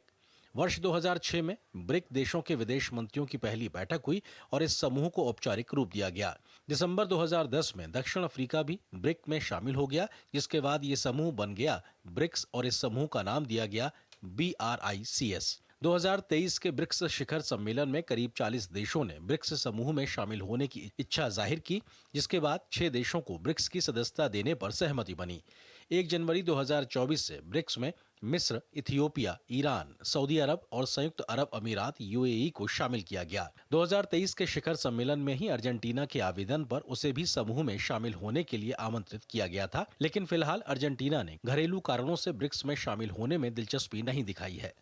वर्ष 2006 में ब्रिक देशों के विदेश मंत्रियों की पहली बैठक हुई और इस समूह को औपचारिक रूप दिया गया। दिसंबर 2010 में दक्षिण अफ्रीका भी ब्रिक में शामिल हो गया, जिसके बाद ये समूह बन गया ब्रिक्स और इस समूह का नाम दिया गया BRICS। 2023 के ब्रिक्स शिखर सम्मेलन में करीब 40 देशों ने ब्रिक्स समूह में शामिल होने की इच्छा जाहिर की, जिसके बाद 6 देशों को ब्रिक्स की सदस्यता देने पर सहमति बनी। 1 जनवरी 2024 से ब्रिक्स में मिस्र, इथियोपिया, ईरान, सऊदी अरब और संयुक्त अरब अमीरात UAE को शामिल किया गया। 2023 के शिखर सम्मेलन में ही अर्जेंटीना के आवेदन पर उसे भी समूह में शामिल होने के लिए आमंत्रित किया गया था, लेकिन फिलहाल अर्जेंटीना ने घरेलू कारणों से ब्रिक्स में शामिल होने में दिलचस्पी नहीं दिखाई है।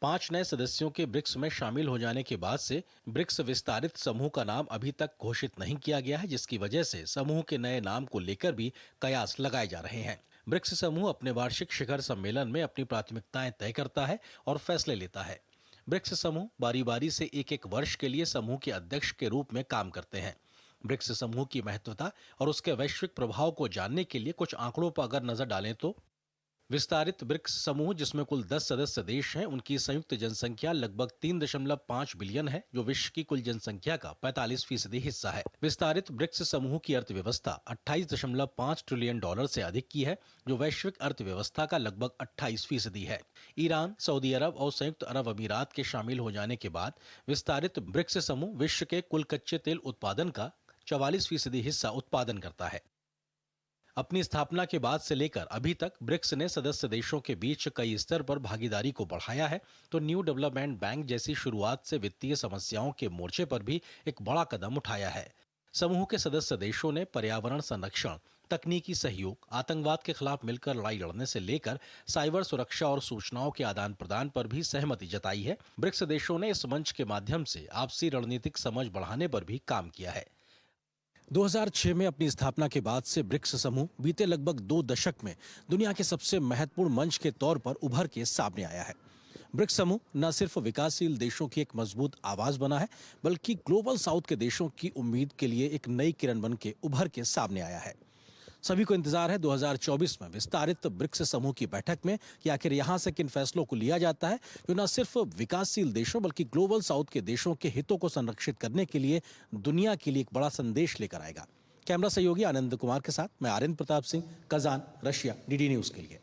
5 नए सदस्यों के ब्रिक्स में शामिल हो जाने के बाद से ब्रिक्स विस्तारित समूह का नाम अभी तक घोषित नहीं किया गया है, जिसकी वजह से समूह के नए नाम को लेकर भी कयास लगाए जा रहे हैं। ब्रिक्स समूह अपने वार्षिक शिखर सम्मेलन में अपनी प्राथमिकताएं तय करता है और फैसले लेता है। ब्रिक्स समूह बारी बारी से एक वर्ष के लिए समूह के अध्यक्ष के रूप में काम करते हैं। ब्रिक्स समूह की महत्वता और उसके वैश्विक प्रभाव को जानने के लिए कुछ आंकड़ों पर अगर नजर डालें तो विस्तारित ब्रिक्स समूह, जिसमें कुल 10 सदस्य देश हैं, उनकी संयुक्त जनसंख्या लगभग 3.5 बिलियन है, जो विश्व की कुल जनसंख्या का 45% हिस्सा है। विस्तारित ब्रिक्स समूह की अर्थव्यवस्था 28.5 ट्रिलियन डॉलर से अधिक की है, जो वैश्विक अर्थव्यवस्था का लगभग 28% है। ईरान, सऊदी अरब और संयुक्त अरब अमीरात के शामिल हो जाने के बाद विस्तारित ब्रिक्स समूह विश्व के कुल कच्चे तेल उत्पादन का 44% हिस्सा उत्पादन करता है। अपनी स्थापना के बाद से लेकर अभी तक ब्रिक्स ने सदस्य देशों के बीच कई स्तर पर भागीदारी को बढ़ाया है, तो न्यू डेवलपमेंट बैंक जैसी शुरुआत से वित्तीय समस्याओं के मोर्चे पर भी एक बड़ा कदम उठाया है। समूह के सदस्य देशों ने पर्यावरण संरक्षण, तकनीकी सहयोग, आतंकवाद के खिलाफ मिलकर लड़ाई लड़ने से लेकर साइबर सुरक्षा और सूचनाओं के आदान प्रदान पर भी सहमति जताई है। ब्रिक्स देशों ने इस मंच के माध्यम से आपसी रणनीतिक समझ बढ़ाने पर भी काम किया है। 2006 में अपनी स्थापना के बाद से ब्रिक्स समूह बीते लगभग 2 दशक में दुनिया के सबसे महत्वपूर्ण मंच के तौर पर उभर के सामने आया है। ब्रिक्स समूह न सिर्फ विकासशील देशों की एक मजबूत आवाज बना है, बल्कि ग्लोबल साउथ के देशों की उम्मीद के लिए एक नई किरण बन के उभर के सामने आया है। सभी को इंतजार है 2024 में विस्तारित ब्रिक्स समूह की बैठक में कि आखिर यहां से किन फैसलों को लिया जाता है जो न सिर्फ विकासशील देशों बल्कि ग्लोबल साउथ के देशों के हितों को संरक्षित करने के लिए दुनिया के लिए एक बड़ा संदेश लेकर आएगा। कैमरा सहयोगी आनंद कुमार के साथ मैं Aryan Pratap Singh, Kazan, Russia, DD News के लिए।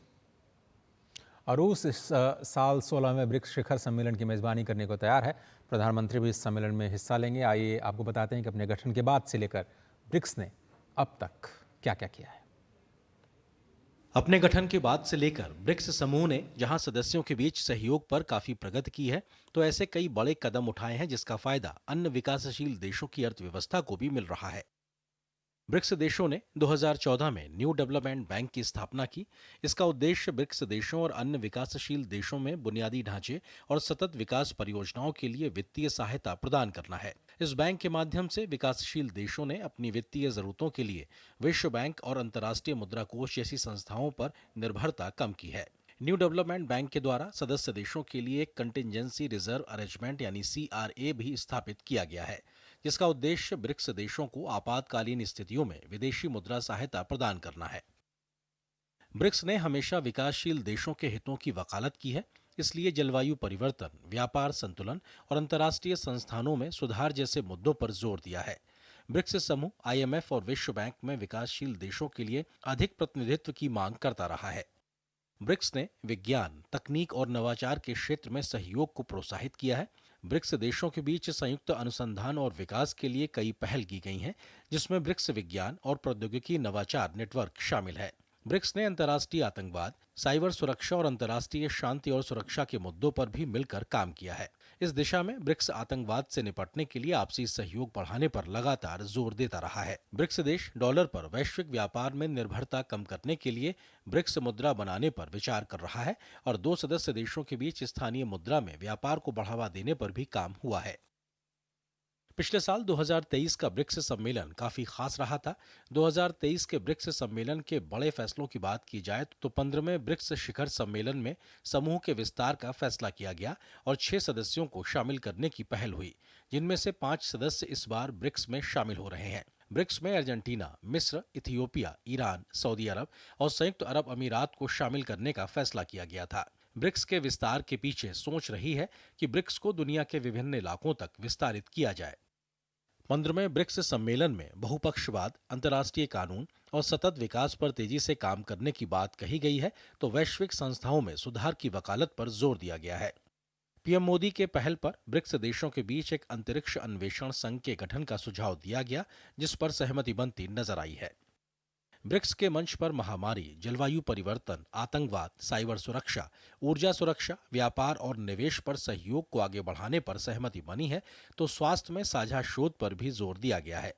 और रूस इस साल 16वें ब्रिक्स शिखर सम्मेलन की मेजबानी करने को तैयार है। प्रधानमंत्री भी इस सम्मेलन में हिस्सा लेंगे। आइए आपको बताते हैं कि अपने गठन के बाद से लेकर ब्रिक्स ने अब तक क्या क्या किया है। अपने गठन के बाद से लेकर ब्रिक्स समूह ने जहां सदस्यों के बीच सहयोग पर काफी प्रगति की है, तो ऐसे कई बड़े कदम उठाए हैं जिसका फायदा अन्य विकासशील देशों की अर्थव्यवस्था को भी मिल रहा है। ब्रिक्स देशों ने 2014 में न्यू डेवलपमेंट बैंक की स्थापना की। इसका उद्देश्य ब्रिक्स देशों और अन्य विकासशील देशों में बुनियादी ढांचे और सतत विकास परियोजनाओं के लिए वित्तीय सहायता प्रदान करना है। इस बैंक के माध्यम से विकासशील देशों ने अपनी वित्तीय जरूरतों के लिए विश्व बैंक और अंतर्राष्ट्रीय मुद्रा कोष जैसी संस्थाओं पर निर्भरता कम की है। न्यू डेवलपमेंट बैंक के द्वारा सदस्य देशों के लिए एक कंटिजेंसी रिजर्व अरेंजमेंट यानी CRA भी स्थापित किया गया है, जिसका उद्देश्य ब्रिक्स देशों को आपातकालीन स्थितियों में विदेशी मुद्रा सहायता प्रदान करना है। ब्रिक्स ने हमेशा विकासशील देशों के हितों की वकालत की है, इसलिए जलवायु परिवर्तन, व्यापार संतुलन और अंतर्राष्ट्रीय संस्थानों में सुधार जैसे मुद्दों पर जोर दिया है। ब्रिक्स समूह IMF और विश्व बैंक में विकासशील देशों के लिए अधिक प्रतिनिधित्व की मांग करता रहा है। ब्रिक्स ने विज्ञान, तकनीक और नवाचार के क्षेत्र में सहयोग को प्रोत्साहित किया है। ब्रिक्स देशों के बीच संयुक्त अनुसंधान और विकास के लिए कई पहल की गई हैं, जिसमें ब्रिक्स विज्ञान और प्रौद्योगिकी नवाचार नेटवर्क शामिल है। ब्रिक्स ने अंतर्राष्ट्रीय आतंकवाद, साइबर सुरक्षा और अंतर्राष्ट्रीय शांति और सुरक्षा के मुद्दों पर भी मिलकर काम किया है। इस दिशा में ब्रिक्स आतंकवाद से निपटने के लिए आपसी सहयोग बढ़ाने पर लगातार जोर देता रहा है। ब्रिक्स देश डॉलर पर वैश्विक व्यापार में निर्भरता कम करने के लिए ब्रिक्स मुद्रा बनाने पर विचार कर रहा है और 2 सदस्य देशों के बीच स्थानीय मुद्रा में व्यापार को बढ़ावा देने पर भी काम हुआ है। पिछले साल 2023 का ब्रिक्स सम्मेलन काफी खास रहा था। 2023 के ब्रिक्स सम्मेलन के बड़े फैसलों की बात की जाए तो 15वें ब्रिक्स शिखर सम्मेलन में समूह के विस्तार का फैसला किया गया और 6 सदस्यों को शामिल करने की पहल हुई, जिनमें से 5 सदस्य इस बार ब्रिक्स में शामिल हो रहे हैं। ब्रिक्स में अर्जेंटीना, मिस्र, इथियोपिया, ईरान, सऊदी अरब और संयुक्त अरब अमीरात को शामिल करने का फैसला किया गया था। ब्रिक्स के विस्तार के पीछे सोच रही है कि ब्रिक्स को दुनिया के विभिन्न इलाकों तक विस्तारित किया जाए। 15वें ब्रिक्स सम्मेलन में बहुपक्षवाद, अंतर्राष्ट्रीय कानून और सतत विकास पर तेजी से काम करने की बात कही गई है, तो वैश्विक संस्थाओं में सुधार की वकालत पर जोर दिया गया है। पीएम मोदी के पहल पर ब्रिक्स देशों के बीच एक अंतरिक्ष अन्वेषण संघ के गठन का सुझाव दिया गया, जिस पर सहमति बनती नजर आई है। ब्रिक्स के मंच पर महामारी, जलवायु परिवर्तन, आतंकवाद, साइबर सुरक्षा, ऊर्जा सुरक्षा, व्यापार और निवेश पर सहयोग को आगे बढ़ाने पर सहमति बनी है, तो स्वास्थ्य में साझा शोध पर भी जोर दिया गया है।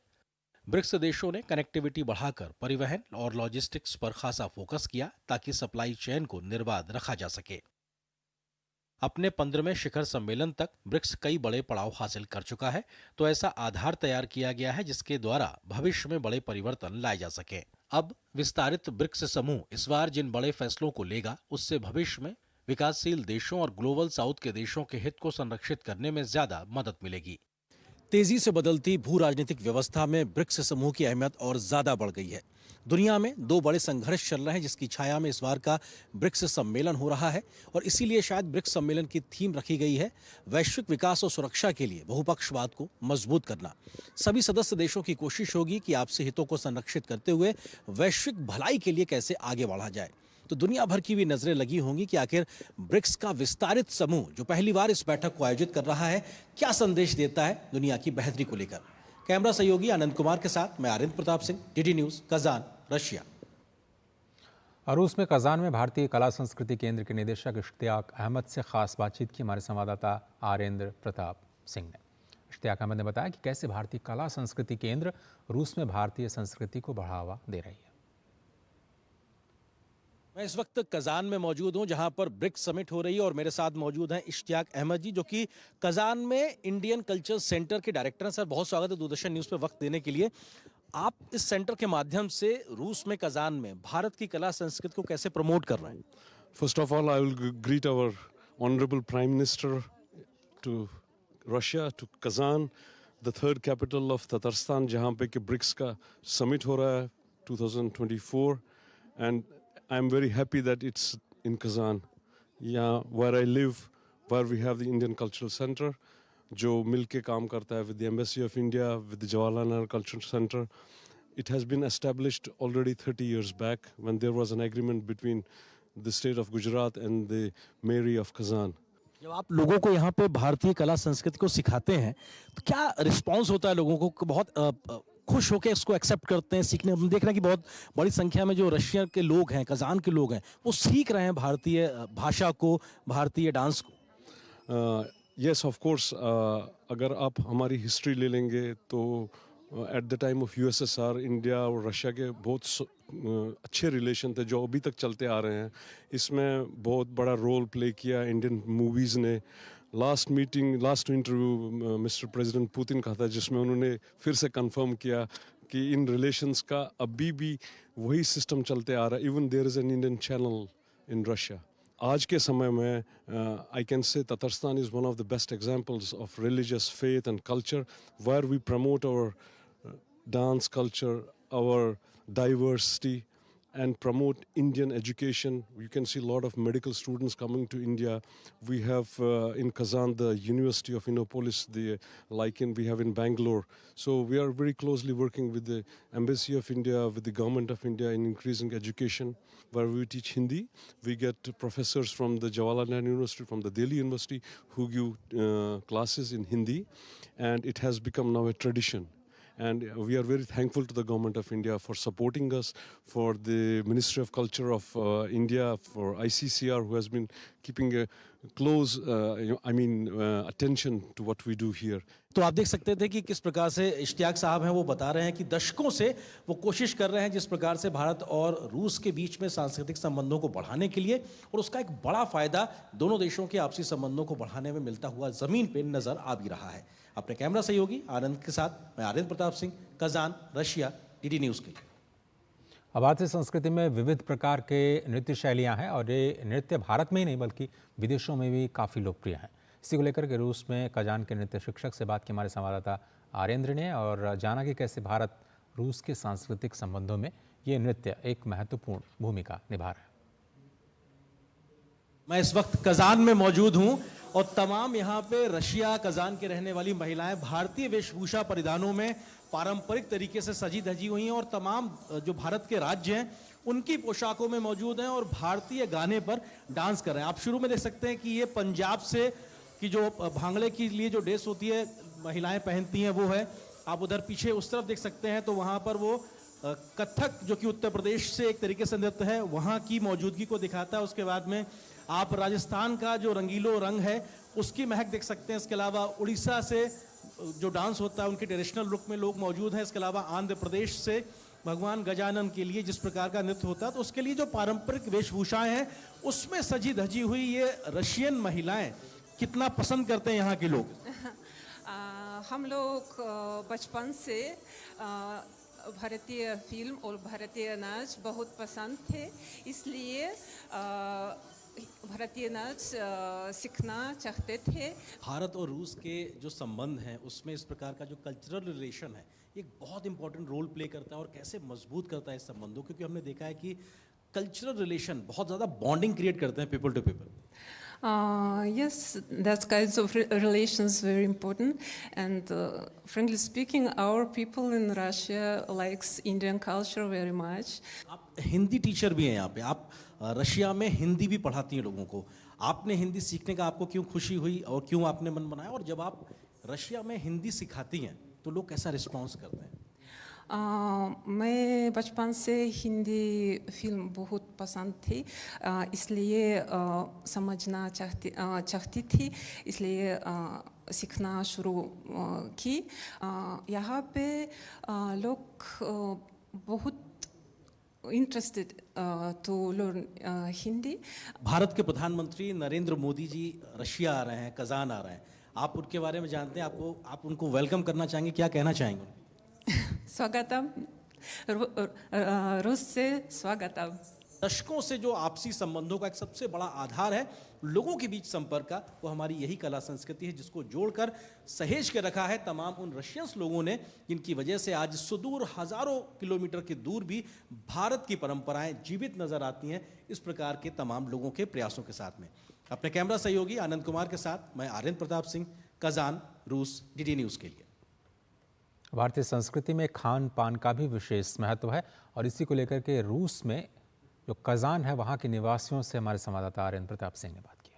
ब्रिक्स देशों ने कनेक्टिविटी बढ़ाकर परिवहन और लॉजिस्टिक्स पर खासा फोकस किया ताकि सप्लाई चेन को निर्बाध रखा जा सके। अपने 15वें शिखर सम्मेलन तक ब्रिक्स कई बड़े पड़ाव हासिल कर चुका है, तो ऐसा आधार तैयार किया गया है जिसके द्वारा भविष्य में बड़े परिवर्तन लाए जा सके। अब विस्तारित ब्रिक्स समूह इस बार जिन बड़े फैसलों को लेगा, उससे भविष्य में विकासशील देशों और ग्लोबल साउथ के देशों के हित को संरक्षित करने में ज्यादा मदद मिलेगी। तेजी से बदलती भू राजनीतिक व्यवस्था में ब्रिक्स समूह की अहमियत और ज्यादा बढ़ गई है। दुनिया में 2 बड़े संघर्ष चल रहे हैं, जिसकी छाया में इस बार का ब्रिक्स सम्मेलन हो रहा है और इसीलिए शायद ब्रिक्स सम्मेलन की थीम रखी गई है वैश्विक विकास और सुरक्षा के लिए बहुपक्षवाद को मजबूत करना। सभी सदस्य देशों की कोशिश होगी कि आपसी हितों को संरक्षित करते हुए वैश्विक भलाई के लिए कैसे आगे बढ़ा जाए। तो दुनिया भर की भी नजरें लगी होंगी कि आखिर ब्रिक्स का विस्तारित समूह जो पहली बार इस बैठक को आयोजित कर रहा है, क्या संदेश देता है दुनिया की बेहतरी को लेकर। कैमरा सहयोगी आनंद कुमार के साथ मैं Arind Pratap Singh, DD News, Kazan, Russia. और रूस में कजान में भारतीय कला संस्कृति केंद्र के निदेशक इश्तियाक अहमद से खास बातचीत की हमारे संवाददाता आरिंद प्रताप सिंह ने। इश्तियाक अहमद ने बताया कि कैसे भारतीय कला संस्कृति केंद्र रूस में भारतीय संस्कृति को बढ़ावा दे रही है। मैं इस वक्त कजान में मौजूद हूं, जहां पर ब्रिक्स समिट हो रही है और मेरे साथ मौजूद हैं इश्तियाक अहमद जी, जो कि कजान में इंडियन कल्चर सेंटर के डायरेक्टर हैं। सर, बहुत स्वागत है दूरदर्शन न्यूज़ पे वक्त देने के लिए। आप इस सेंटर के माध्यम से रूस में कजान में भारत की कला संस्कृति को कैसे प्रमोट कर रहे हैं? First of all, I will greet our honorable Prime Minister to Russia, to Kazan, the third capital of Tatarstan, जहाँ पे कि ब्रिक्स का समिट हो रहा है 2024, and I'm very happy that it's in Kazan, where I live, where we have the Indian Cultural Center, जो मिल के काम करता है with the Embassy of India, with the Jawaharlal Nehru Cultural Center. It has been established already 30 years back when there was an agreement between the state of Gujarat and the Mairie of Kazan. जब आप लोगों को यहाँ पे भारतीय कला संस्कृति को सिखाते हैं तो क्या रिस्पांस होता है लोगों को? बहुत खुश होकर इसको एक्सेप्ट करते हैं, सीखने? हम देख रहे हैं कि बहुत बड़ी संख्या में जो रशिया के लोग हैं, कजान के लोग हैं, वो सीख रहे हैं भारतीय भाषा को, भारतीय डांस को। Yes, of course. अगर आप हमारी हिस्ट्री ले लेंगे तो at the time of USSR, India और रशिया के बहुत अच्छे रिलेशन थे जो अभी तक चलते आ रहे हैं। इसमें बहुत बड़ा रोल प्ले किया इंडियन मूवीज़ ने। Last interview mister president Putin का था, जिसमें उन्होंने फिर से कंफर्म किया कि इन रिलेशंस का अभी भी वही सिस्टम चलते आ रहा है। Even there is an Indian channel in Russia. आज के समय में I can say Tatarstan is one of the best examples of religious faith and culture, where we promote our dance culture, our diversity, and promote Indian education. You can see a lot of medical students coming to India. We have in Kazan the University of Innopolis, we have in Bangalore. So we are very closely working with the Embassy of India, with the Government of India in increasing education, where we teach Hindi. We get professors from the Jawaharlal Nehru University, from the Delhi University, who give classes in Hindi, and it has become now a tradition. And we are very thankful to the Government of India for supporting us, for the Ministry of Culture of India, for ICCR, who has been keeping a close attention to what we do here. तो आप देख सकते थे कि किस प्रकार से इश्तियाक साहब हैं वो बता रहे हैं कि दशकों से वो कोशिश कर रहे हैं जिस प्रकार से भारत और रूस के बीच में सांस्कृतिक संबंधों को बढ़ाने के लिए, और उसका एक बड़ा फायदा दोनों देशों के आपसी संबंधों को बढ़ाने में मिलता हुआ जमीन पे नजर आ भी रहा है। अपने कैमरा सहयोगी आनंद के साथ मैं Arind Pratap Singh, Kazan, Russia, DD News के लिए। अब भारतीय संस्कृति में विविध प्रकार के नृत्य शैलियाँ हैं और ये नृत्य भारत में ही नहीं बल्कि विदेशों में भी काफ़ी लोकप्रिय हैं। इसी को लेकर के रूस में कजान के नृत्य शिक्षक से बात की हमारे संवाददाता आर्येंद्र ने, और जाना कि कैसे भारत रूस के सांस्कृतिक संबंधों में ये नृत्य एक महत्वपूर्ण भूमिका निभा रहा है। मैं इस वक्त कजान में मौजूद हूं और तमाम यहाँ पे रशिया कजान के रहने वाली महिलाएं भारतीय वेशभूषा परिधानों में पारंपरिक तरीके से सजी धजी हुई हैं, और तमाम जो भारत के राज्य हैं उनकी पोशाकों में मौजूद हैं और भारतीय गाने पर डांस कर रहे हैं। आप शुरू में देख सकते हैं कि ये पंजाब से की जो भांगड़े के लिए जो ड्रेस होती है महिलाएं पहनती हैं वो है। आप उधर पीछे उस तरफ देख सकते हैं तो वहाँ पर वो कथक जो कि उत्तर प्रदेश से एक तरीके से नृत्य है वहाँ की मौजूदगी को दिखाता है। उसके बाद में आप राजस्थान का जो रंगीलो रंग है उसकी महक देख सकते हैं। इसके अलावा उड़ीसा से जो डांस होता है उनके ट्रेडिशनल लुक में लोग मौजूद हैं। इसके अलावा आंध्र प्रदेश से भगवान गजानन के लिए जिस प्रकार का नृत्य होता है तो उसके लिए जो पारंपरिक वेशभूषाएं हैं उसमें सजी धजी हुई ये रशियन महिलाएं कितना पसंद करते हैं यहाँ के लोग। हम लोग बचपन से भारतीय फिल्म और भारतीय नाच बहुत पसंद थे, इसलिए भारतीय नाच सीखना चाहते थे। भारत और रूस के जो संबंध हैं उसमें इस प्रकार का जो कल्चरल रिलेशन है एक बहुत इंपॉर्टेंट रोल प्ले करता है और कैसे मजबूत करता है इस संबंधों, क्योंकि हमने देखा है कि कल्चरल रिलेशन बहुत ज़्यादा बॉन्डिंग क्रिएट करते हैं people to people. Yes, that kinds of relations very important, and frankly speaking, our people in Russia likes Indian culture very much. आप हिंदी टीचर भी हैं यहाँ पे, आप रशिया में हिंदी भी पढ़ाती हैं लोगों को। आपने हिंदी सीखने का आपको क्यों खुशी हुई और क्यों आपने मन बनाया, और जब आप रशिया में हिंदी सिखाती हैं तो लोग कैसा रिस्पॉन्स करते हैं? मैं बचपन से हिंदी फिल्म बहुत पसंद थी, इसलिए समझना चाहती थी, इसलिए सीखना शुरू की। यहाँ पे लोग बहुत interested to learn Hindi. Bharat के प्रधानमंत्री नरेंद्र मोदी जी रशिया आ रहे हैं, कजान आ रहे हैं, आप उनके बारे में जानते हैं, आप उनको वेलकम करना चाहेंगे, क्या कहना चाहेंगे? स्वागतम, रूस से स्वागतम। दशकों से जो आपसी संबंधों का एक सबसे बड़ा आधार है लोगों के बीच संपर्क का, वो हमारी यही कला संस्कृति है, जिसको जोड़कर सहेज के रखा है तमाम उन रशियंस लोगों ने, जिनकी वजह से आज सुदूर हजारों किलोमीटर के दूर भी भारत की परंपराएं जीवित नजर आती हैं, इस प्रकार के तमाम लोगों के प्रयासों के साथ में। अपने कैमरा सहयोगी आनंद कुमार के साथ मैं आर्यन प्रताप सिंह, कजान, रूस, डीडी न्यूज के लिए। भारतीय संस्कृति में खान पान का भी विशेष महत्व है और इसी को लेकर के रूस में जो कजान है वहाँ के निवासियों से हमारे संवाददाता आर्यन प्रताप सिंह ने बात की।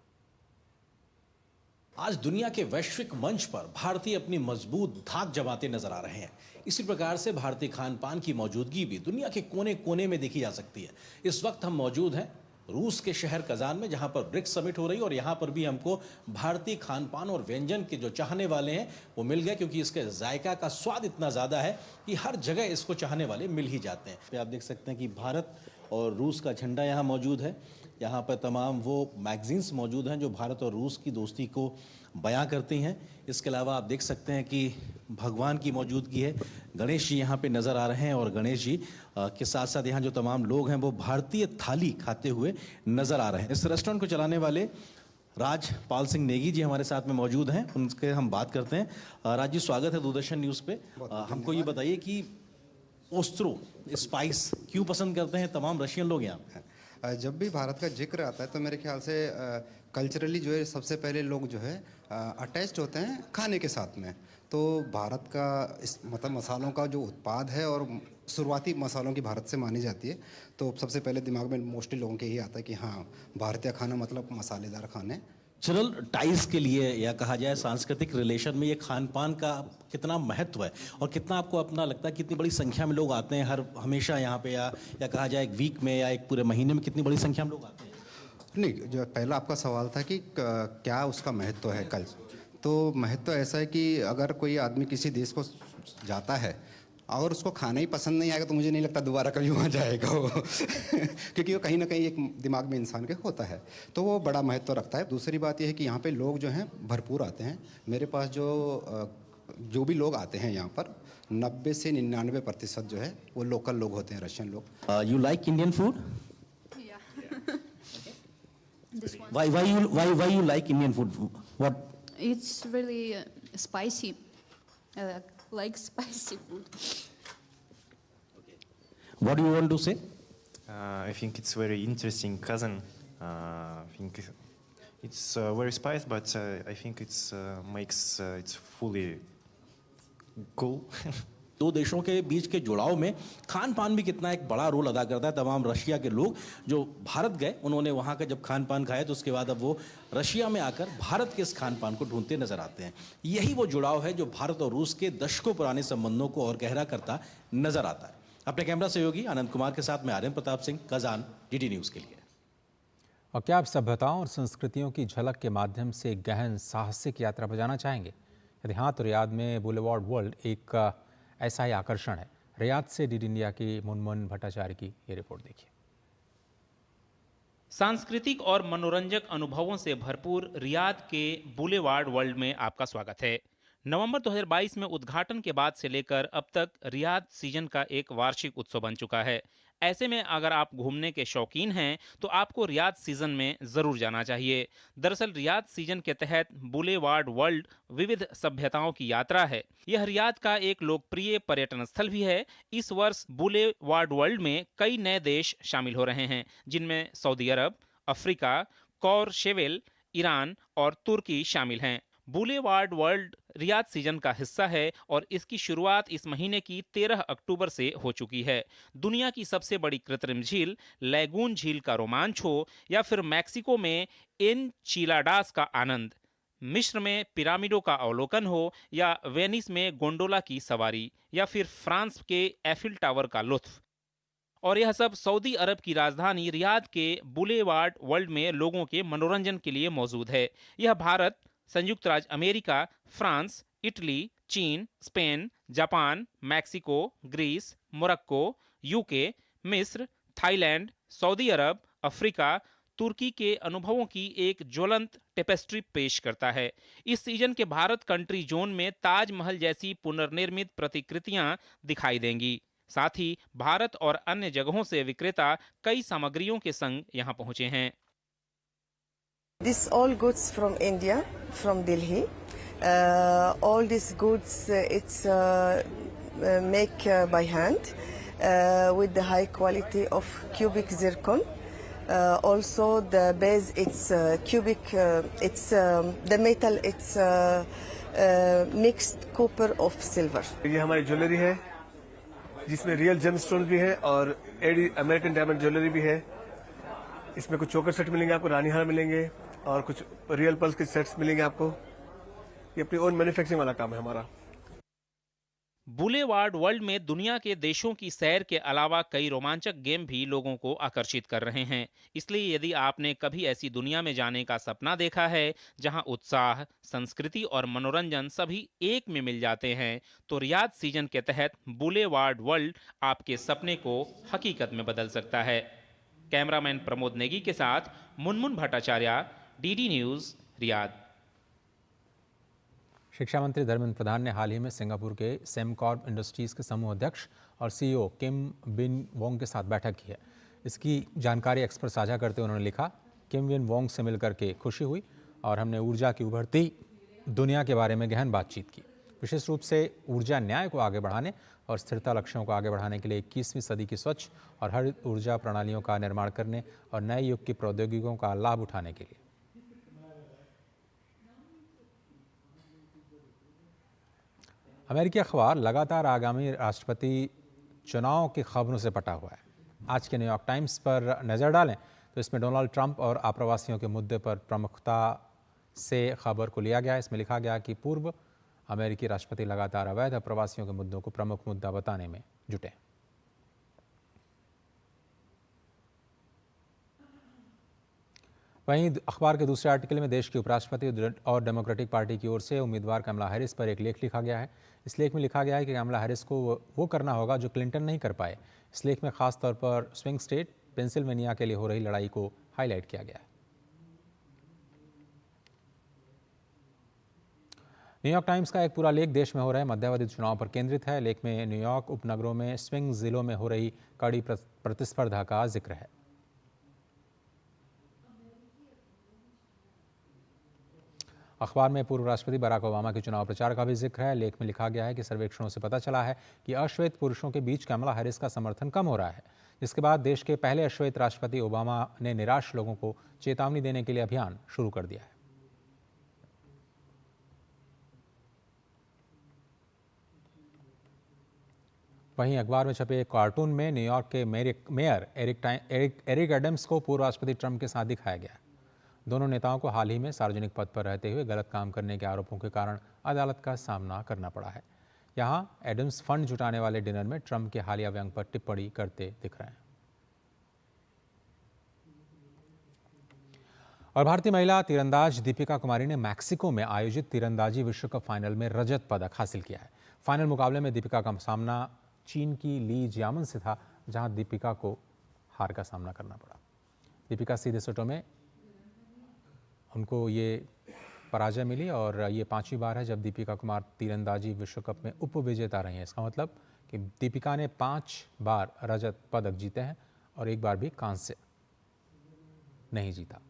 आज दुनिया के वैश्विक मंच पर भारतीय अपनी मजबूत धाक जमाते नजर आ रहे हैं। इसी प्रकार से भारतीय खान पान की मौजूदगी भी दुनिया के कोने कोने में देखी जा सकती है। इस वक्त हम मौजूद हैं रूस के शहर कजान में, जहां पर ब्रिक्स समिट हो रही है और यहां पर भी हमको भारतीय खान पान और व्यंजन के जो चाहने वाले हैं वो मिल गए, क्योंकि इसके जायका का स्वाद इतना ज़्यादा है कि हर जगह इसको चाहने वाले मिल ही जाते हैं। आप देख सकते हैं कि भारत और रूस का झंडा यहाँ मौजूद है। यहाँ पर तमाम वो मैगजीन्स मौजूद हैं जो भारत और रूस की दोस्ती को बयां करती हैं। इसके अलावा आप देख सकते हैं कि भगवान की मौजूदगी है, गणेश जी यहाँ पे नज़र आ रहे हैं और गणेश जी के साथ साथ यहाँ जो तमाम लोग हैं वो भारतीय थाली खाते हुए नज़र आ रहे हैं। इस रेस्टोरेंट को चलाने वाले राजपाल सिंह नेगी जी हमारे साथ में मौजूद हैं, उनसे हम बात करते हैं। राज जी, स्वागत है दूरदर्शन न्यूज़ पे। हमको ये बताइए कि ओस्त्रो स्पाइस क्यों पसंद करते हैं तमाम रशियन लोग यहाँ? जब भी भारत का जिक्र आता है तो मेरे ख्याल से कल्चरली जो है सबसे पहले लोग जो है अटैच्ड होते हैं खाने के साथ में। तो भारत का इस मतलब मसालों का जो उत्पाद है और शुरुआती मसालों की भारत से मानी जाती है, तो सबसे पहले दिमाग में मोस्टली लोगों के ही आता है कि हाँ, भारतीय खाना मतलब मसालेदार खाने। कल्चरल टाइज के लिए या कहा जाए सांस्कृतिक रिलेशन में ये खान पान का कितना महत्व है और कितना आपको अपना लगता है, कितनी बड़ी संख्या में लोग आते हैं हर हमेशा यहाँ पे, या कहा जाए एक वीक में या एक पूरे महीने में कितनी बड़ी संख्या में लोग आते हैं? नहीं, जो पहला आपका सवाल था कि क्या उसका महत्व है कल, तो महत्व ऐसा है कि अगर कोई आदमी किसी देश को जाता है और उसको खाना ही पसंद नहीं आएगा तो मुझे नहीं लगता दोबारा कभी वहाँ जाएगा वो क्योंकि वो कहीं ना कहीं एक दिमाग में इंसान के होता है, तो वो बड़ा महत्व रखता है। दूसरी बात यह है कि यहाँ पे लोग जो हैं भरपूर आते हैं। मेरे पास जो भी लोग आते हैं यहाँ पर 90 से 99% जो है वो लोकल लोग होते हैं, रशियन लोग। You like Indian food? Why you like Indian food? What? It's really spicy. Like spicy food. What do you want to say? I think it's very interesting cousin. I think it's very spicy, but I think it's makes it's fully cool. दो देशों के बीच के जुड़ाव में खान पान भी कितना एक बड़ा रोल अदा करता है। तमाम रशिया के लोग जो भारत गए, उन्होंने वहाँ का जब खान पान खाया तो उसके बाद अब वो रशिया में आकर भारत के इस खान पान को ढूंढते नजर आते हैं। यही वो जुड़ाव है जो भारत और रूस के दशकों पुराने संबंधों को और गहरा करता नजर आता है। अपने कैमरा सहयोगी आनंद कुमार के साथ मैं Aryan Pratap Singh, Kazan, DD News के लिए। और क्या आप सभ्यताओं और संस्कृतियों की झलक के माध्यम से गहन साहसिक यात्रा पर जाना चाहेंगे? यदि हाँ, तो रियाद में बुलेवार्ड वर्ल्ड एक ऐसा ही आकर्षण है। रियाद से डीडी इंडिया की मुनमुन भट्टाचार्य की ये रिपोर्ट देखिए। सांस्कृतिक और मनोरंजक अनुभवों से भरपूर रियाद के बुलेवार्ड वर्ल्ड में आपका स्वागत है। नवंबर 2022 में उद्घाटन के बाद से लेकर अब तक रियाद सीजन का एक वार्षिक उत्सव बन चुका है। ऐसे में अगर आप घूमने के शौकीन हैं तो आपको रियाद सीजन में ज़रूर जाना चाहिए। दरअसल रियाद सीजन के तहत बुलेवार्ड वर्ल्ड विविध सभ्यताओं की यात्रा है। यह रियाद का एक लोकप्रिय पर्यटन स्थल भी है। इस वर्ष बुलेवार्ड वर्ल्ड में कई नए देश शामिल हो रहे हैं, जिनमें सऊदी अरब, अफ्रीका, कौरशेवेल, ईरान और तुर्की शामिल हैं। बुलेवार्ड वर्ल्ड रियाद सीजन का हिस्सा है और इसकी शुरुआत इस महीने की 13 अक्टूबर से हो चुकी है। दुनिया की सबसे बड़ी कृत्रिम झील लैगून झील का रोमांच हो या फिर मैक्सिको में एनचिलाडास का आनंद, मिस्र में पिरामिडों का अवलोकन हो या वेनिस में गोंडोला की सवारी या फिर फ्रांस के एफिल टावर का लुत्फ, और यह सब सऊदी अरब की राजधानी रियाद के बुलेवार्ड वर्ल्ड में लोगों के मनोरंजन के लिए मौजूद है। यह भारत, संयुक्त राज्य अमेरिका, फ्रांस, इटली, चीन, Spain, Japan, Mexico, Greece, Morocco, UK, मिस्र, थाईलैंड, सऊदी अरब, अफ्रीका, तुर्की के अनुभवों की एक ज्वलंत टेपेस्ट्री पेश करता है। इस सीजन के भारत कंट्री जोन में ताजमहल जैसी पुनर्निर्मित प्रतिकृतियां दिखाई देंगी। साथ ही भारत और अन्य जगहों से विक्रेता कई सामग्रियों के संग यहां पहुंचे हैं। This all goods from India, from Delhi. All these goods it's make by hand with the high quality of cubic zircon. Also the base it's cubic. It's the metal. It's mixed copper of silver. ये हमारी jewellery है जिसमें real GeM stone भी है और American diamond jewellery भी है। इसमें कुछ चोकर सेट मिलेंगे आपको, रानी हार मिलेंगे और कुछ रियल पर्ल्स के सेट्स मिलेंगे आपको। ये अपनी ओन मैन्युफैक्चरिंग वाला काम है हमारा। बुलेवार्ड वर्ल्ड में दुनिया के देशों की सैर के अलावा कई रोमांचक गेम भी लोगों को आकर्षित कर रहे हैं। इसलिए यदि आपने कभी ऐसी दुनिया में जाने का सपना देखा है जहां उत्साह, संस्कृति और मनोरंजन सभी एक में मिल जाते हैं, तो रियाद सीजन के तहत बुलेवार्ड वर्ल्ड आपके सपने को हकीकत में बदल सकता है। कैमरामैन प्रमोद नेगी के साथ Munmun Bhattacharya, DD news, Riyadh. शिक्षा मंत्री धर्मेंद्र प्रधान ने हाल ही में सिंगापुर के सेमकॉर्प इंडस्ट्रीज के समूह अध्यक्ष और सीईओ किम विन वोंग के साथ बैठक की है। इसकी जानकारी एक्स पर साझा करते हुए उन्होंने लिखा, किम विन वोंग से मिलकर के खुशी हुई और हमने ऊर्जा की उभरती दुनिया के बारे में गहन बातचीत की। विशेष रूप से ऊर्जा न्याय को आगे बढ़ाने और स्थिरता लक्ष्यों को आगे बढ़ाने के लिए 21वीं सदी की स्वच्छ और हरित ऊर्जा प्रणालियों का निर्माण करने और नए युग की प्रौद्योगिकियों का लाभ उठाने के लिए। अमेरिकी अखबार लगातार आगामी राष्ट्रपति चुनाव की खबरों से पटा हुआ है। आज के न्यूयॉर्क टाइम्स पर नज़र डालें तो इसमें डोनाल्ड ट्रंप और आप्रवासियों के मुद्दे पर प्रमुखता से खबर को लिया गया। इसमें लिखा गया कि पूर्व अमेरिकी राष्ट्रपति लगातार अवैध अप्रवासियों के मुद्दों को प्रमुख मुद्दा बताने में जुटे। वहीं अखबार के दूसरे आर्टिकल में देश के उपराष्ट्रपति और डेमोक्रेटिक पार्टी की ओर से उम्मीदवार कमला हैरिस पर एक लेख लिखा गया है। इस लेख में लिखा गया है कि कमला हैरिस को वो करना होगा जो क्लिंटन नहीं कर पाए। इस लेख में खास तौर पर स्विंग स्टेट पेंसिल्वेनिया के लिए हो रही लड़ाई को हाईलाइट किया गया है। न्यूयॉर्क टाइम्स का एक पूरा लेख देश में हो रहे मध्यावधि चुनाव पर केंद्रित है। लेख में न्यूयॉर्क उपनगरों में स्विंग जिलों में हो रही कड़ी प्रतिस्पर्धा का जिक्र है। अखबार में पूर्व राष्ट्रपति बराक ओबामा के चुनाव प्रचार का भी जिक्र है। लेख में लिखा गया है कि सर्वेक्षणों से पता चला है कि अश्वेत पुरुषों के बीच कमला हैरिस का समर्थन कम हो रहा है, जिसके बाद देश के पहले अश्वेत राष्ट्रपति ओबामा ने निराश लोगों को चेतावनी देने के लिए अभियान शुरू कर दिया है। वहीं अखबार में छपे एक कार्टून में न्यूयॉर्क के मेयर एरिक एडम्स को पूर्व राष्ट्रपति ट्रंप के साथ दिखाया गया। दोनों नेताओं को हाल ही में सार्वजनिक पद पर रहते हुए गलत काम करने के आरोपों के कारण अदालत का सामना करना पड़ा है। यहां एडम्स फंड जुटाने वाले डिनर में ट्रंप के हालिया व्यंग पर टिप्पणी करते दिख रहे हैं। और भारतीय महिला तीरंदाज दीपिका कुमारी ने मैक्सिको में आयोजित तीरंदाजी विश्व कप फाइनल में रजत पदक हासिल किया है। फाइनल मुकाबले में दीपिका का सामना चीन की ली जियामन से था, जहां दीपिका को हार का सामना करना पड़ा। दीपिका सीधे सेटों में उनको ये पराजय मिली और ये 5वीं बार है जब दीपिका कुमार तीरंदाजी विश्व कप में उपविजेता रही हैं। इसका मतलब कि दीपिका ने 5 बार रजत पदक जीते हैं और एक बार भी कांस्य नहीं जीता।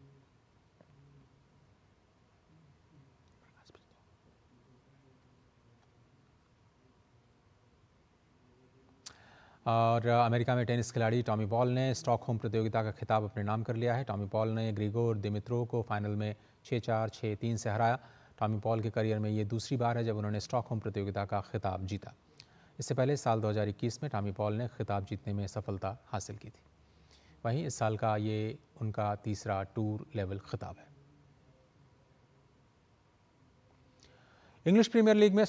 और अमेरिका में टेनिस खिलाड़ी टॉमी पॉल ने स्टॉकहोम प्रतियोगिता का खिताब अपने नाम कर लिया है। टॉमी पॉल ने ग्रिगोर दिमित्रोव को फाइनल में 6-4, 6-3 से हराया। टॉमी पॉल के करियर में ये दूसरी बार है जब उन्होंने स्टॉकहोम प्रतियोगिता का खिताब जीता। इससे पहले साल 2021 में टॉमी पॉल ने खिताब जीतने में सफलता हासिल की थी। वहीं इस साल का ये उनका तीसरा टूर लेवल खिताब है। इंग्लिश प्रीमियर लीग में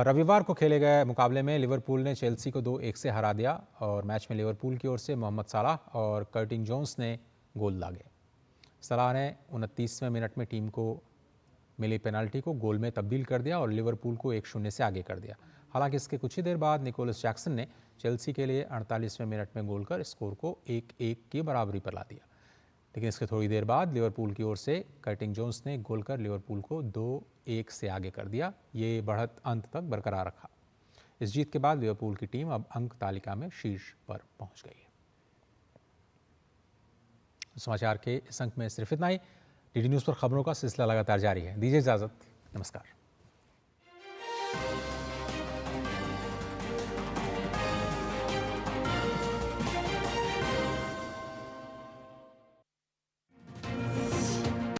रविवार को खेले गए मुकाबले में लिवरपूल ने चेल्सी को 2-1 से हरा दिया और मैच में लिवरपूल की ओर से मोहम्मद सलाह और कर्टिन जोन्स ने गोल दागे। सलाह ने 29वें मिनट में टीम को मिली पेनल्टी को गोल में तब्दील कर दिया और लिवरपूल को 1-0 से आगे कर दिया। हालांकि इसके कुछ ही देर बाद निकोलस जैक्सन ने चेल्सी के लिए 48वें मिनट में गोल कर स्कोर को 1-1 की बराबरी पर ला दिया। लेकिन इसके थोड़ी देर बाद लिवरपूल की ओर से कर्टिन जोन्स ने गोल कर लिवरपूल को 2-1 से आगे कर दिया। ये बढ़त अंत तक बरकरार रखा। इस जीत के बाद लिवरपूल की टीम अब अंक तालिका में शीर्ष पर पहुंच गई है। समाचार के इस अंक में सिर्फ इतना ही। डीडी न्यूज़ पर खबरों का सिलसिला लगातार जारी है। दीजिए इजाजत, नमस्कार।